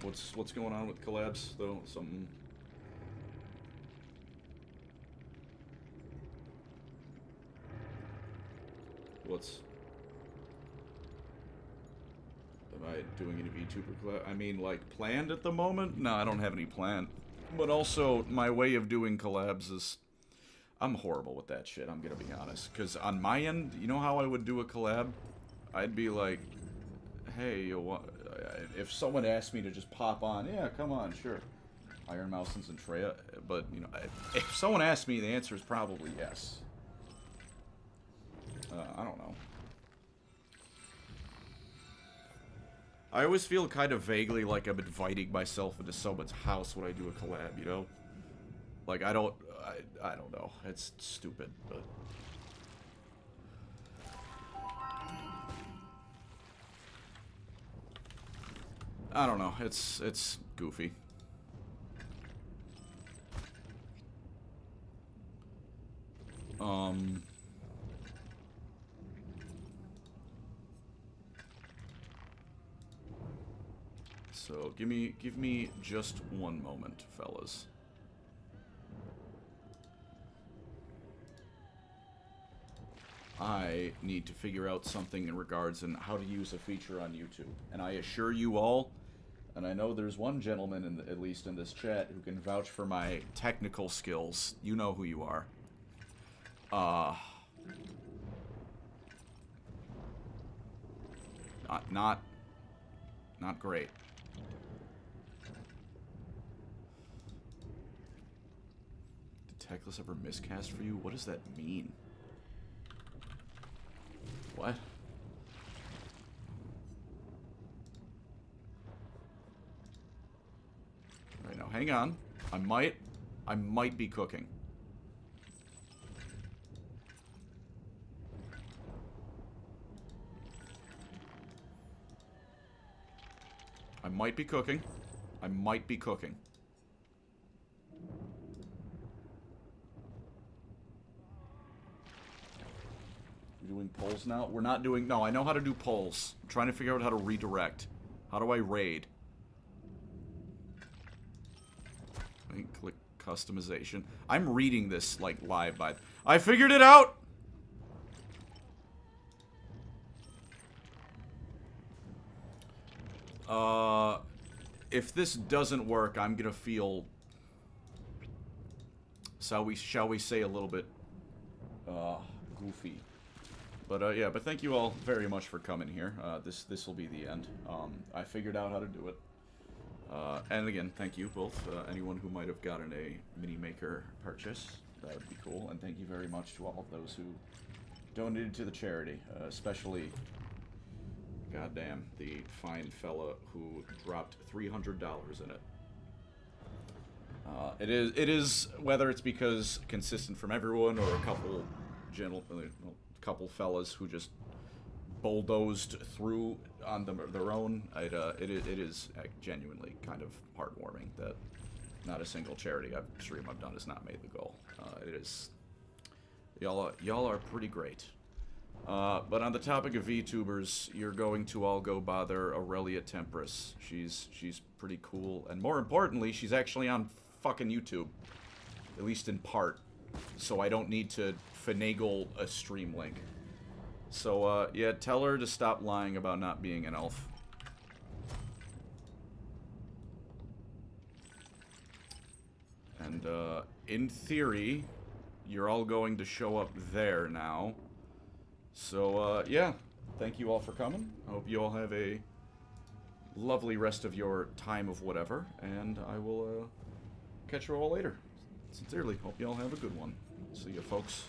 What's going on with collabs though? Something. Am I doing any VTuber collab? I mean, like, planned at the moment? No, I don't have any planned. But also, my way of doing collabs is... I'm horrible with that shit, I'm gonna be honest. Because on my end, you know how I would do a collab? I'd be like, hey, if someone asked me to just pop on, yeah, come on, sure. Iron Mouse and Zentreya. But, you know, if someone asked me, the answer is probably yes. I don't know. I always feel kind of vaguely like I'm inviting myself into someone's house when I do a collab, you know? Like, I don't know. It's stupid, but... I don't know. It's goofy. So give me just one moment, fellas. I need to figure out something in regards in how to use a feature on YouTube. And I assure you all, and I know there's one gentleman, at least in this chat, who can vouch for my technical skills. You know who you are. Not great. Did Techless ever miscast for you? What does that mean? What? Alright, now hang on. I might be cooking. I might be cooking. I might be cooking. We're doing polls now? We're not doing... No, I know how to do polls. I'm trying to figure out how to redirect. How do I raid? I can click customization. I'm reading this, like, live by... I figured it out! If this doesn't work, I'm gonna feel... shall we say a little bit... goofy. But, yeah, but thank you all very much for coming here. This will be the end. I figured out how to do it. And again, thank you both. Anyone who might have gotten a mini maker purchase, that would be cool. And thank you very much to all of those who donated to the charity, especially, goddamn, the fine fella who dropped $300 in it. It is whether it's because consistent from everyone or a couple couple fellas who just bulldozed through on their own. It is genuinely kind of heartwarming that not a single charity stream I've done has not made the goal. It is, y'all are pretty great. But on the topic of VTubers, you're going to all go bother Aurelia Tempest. She's pretty cool, and more importantly, she's actually on fucking YouTube, at least in part. So I don't need to finagle a stream link. So, yeah, tell her to stop lying about not being an elf. And, in theory, you're all going to show up there now. So, yeah, thank you all for coming. I hope you all have a lovely rest of your time of whatever, and I will, catch you all later. Sincerely, hope you all have a good one. See you, folks.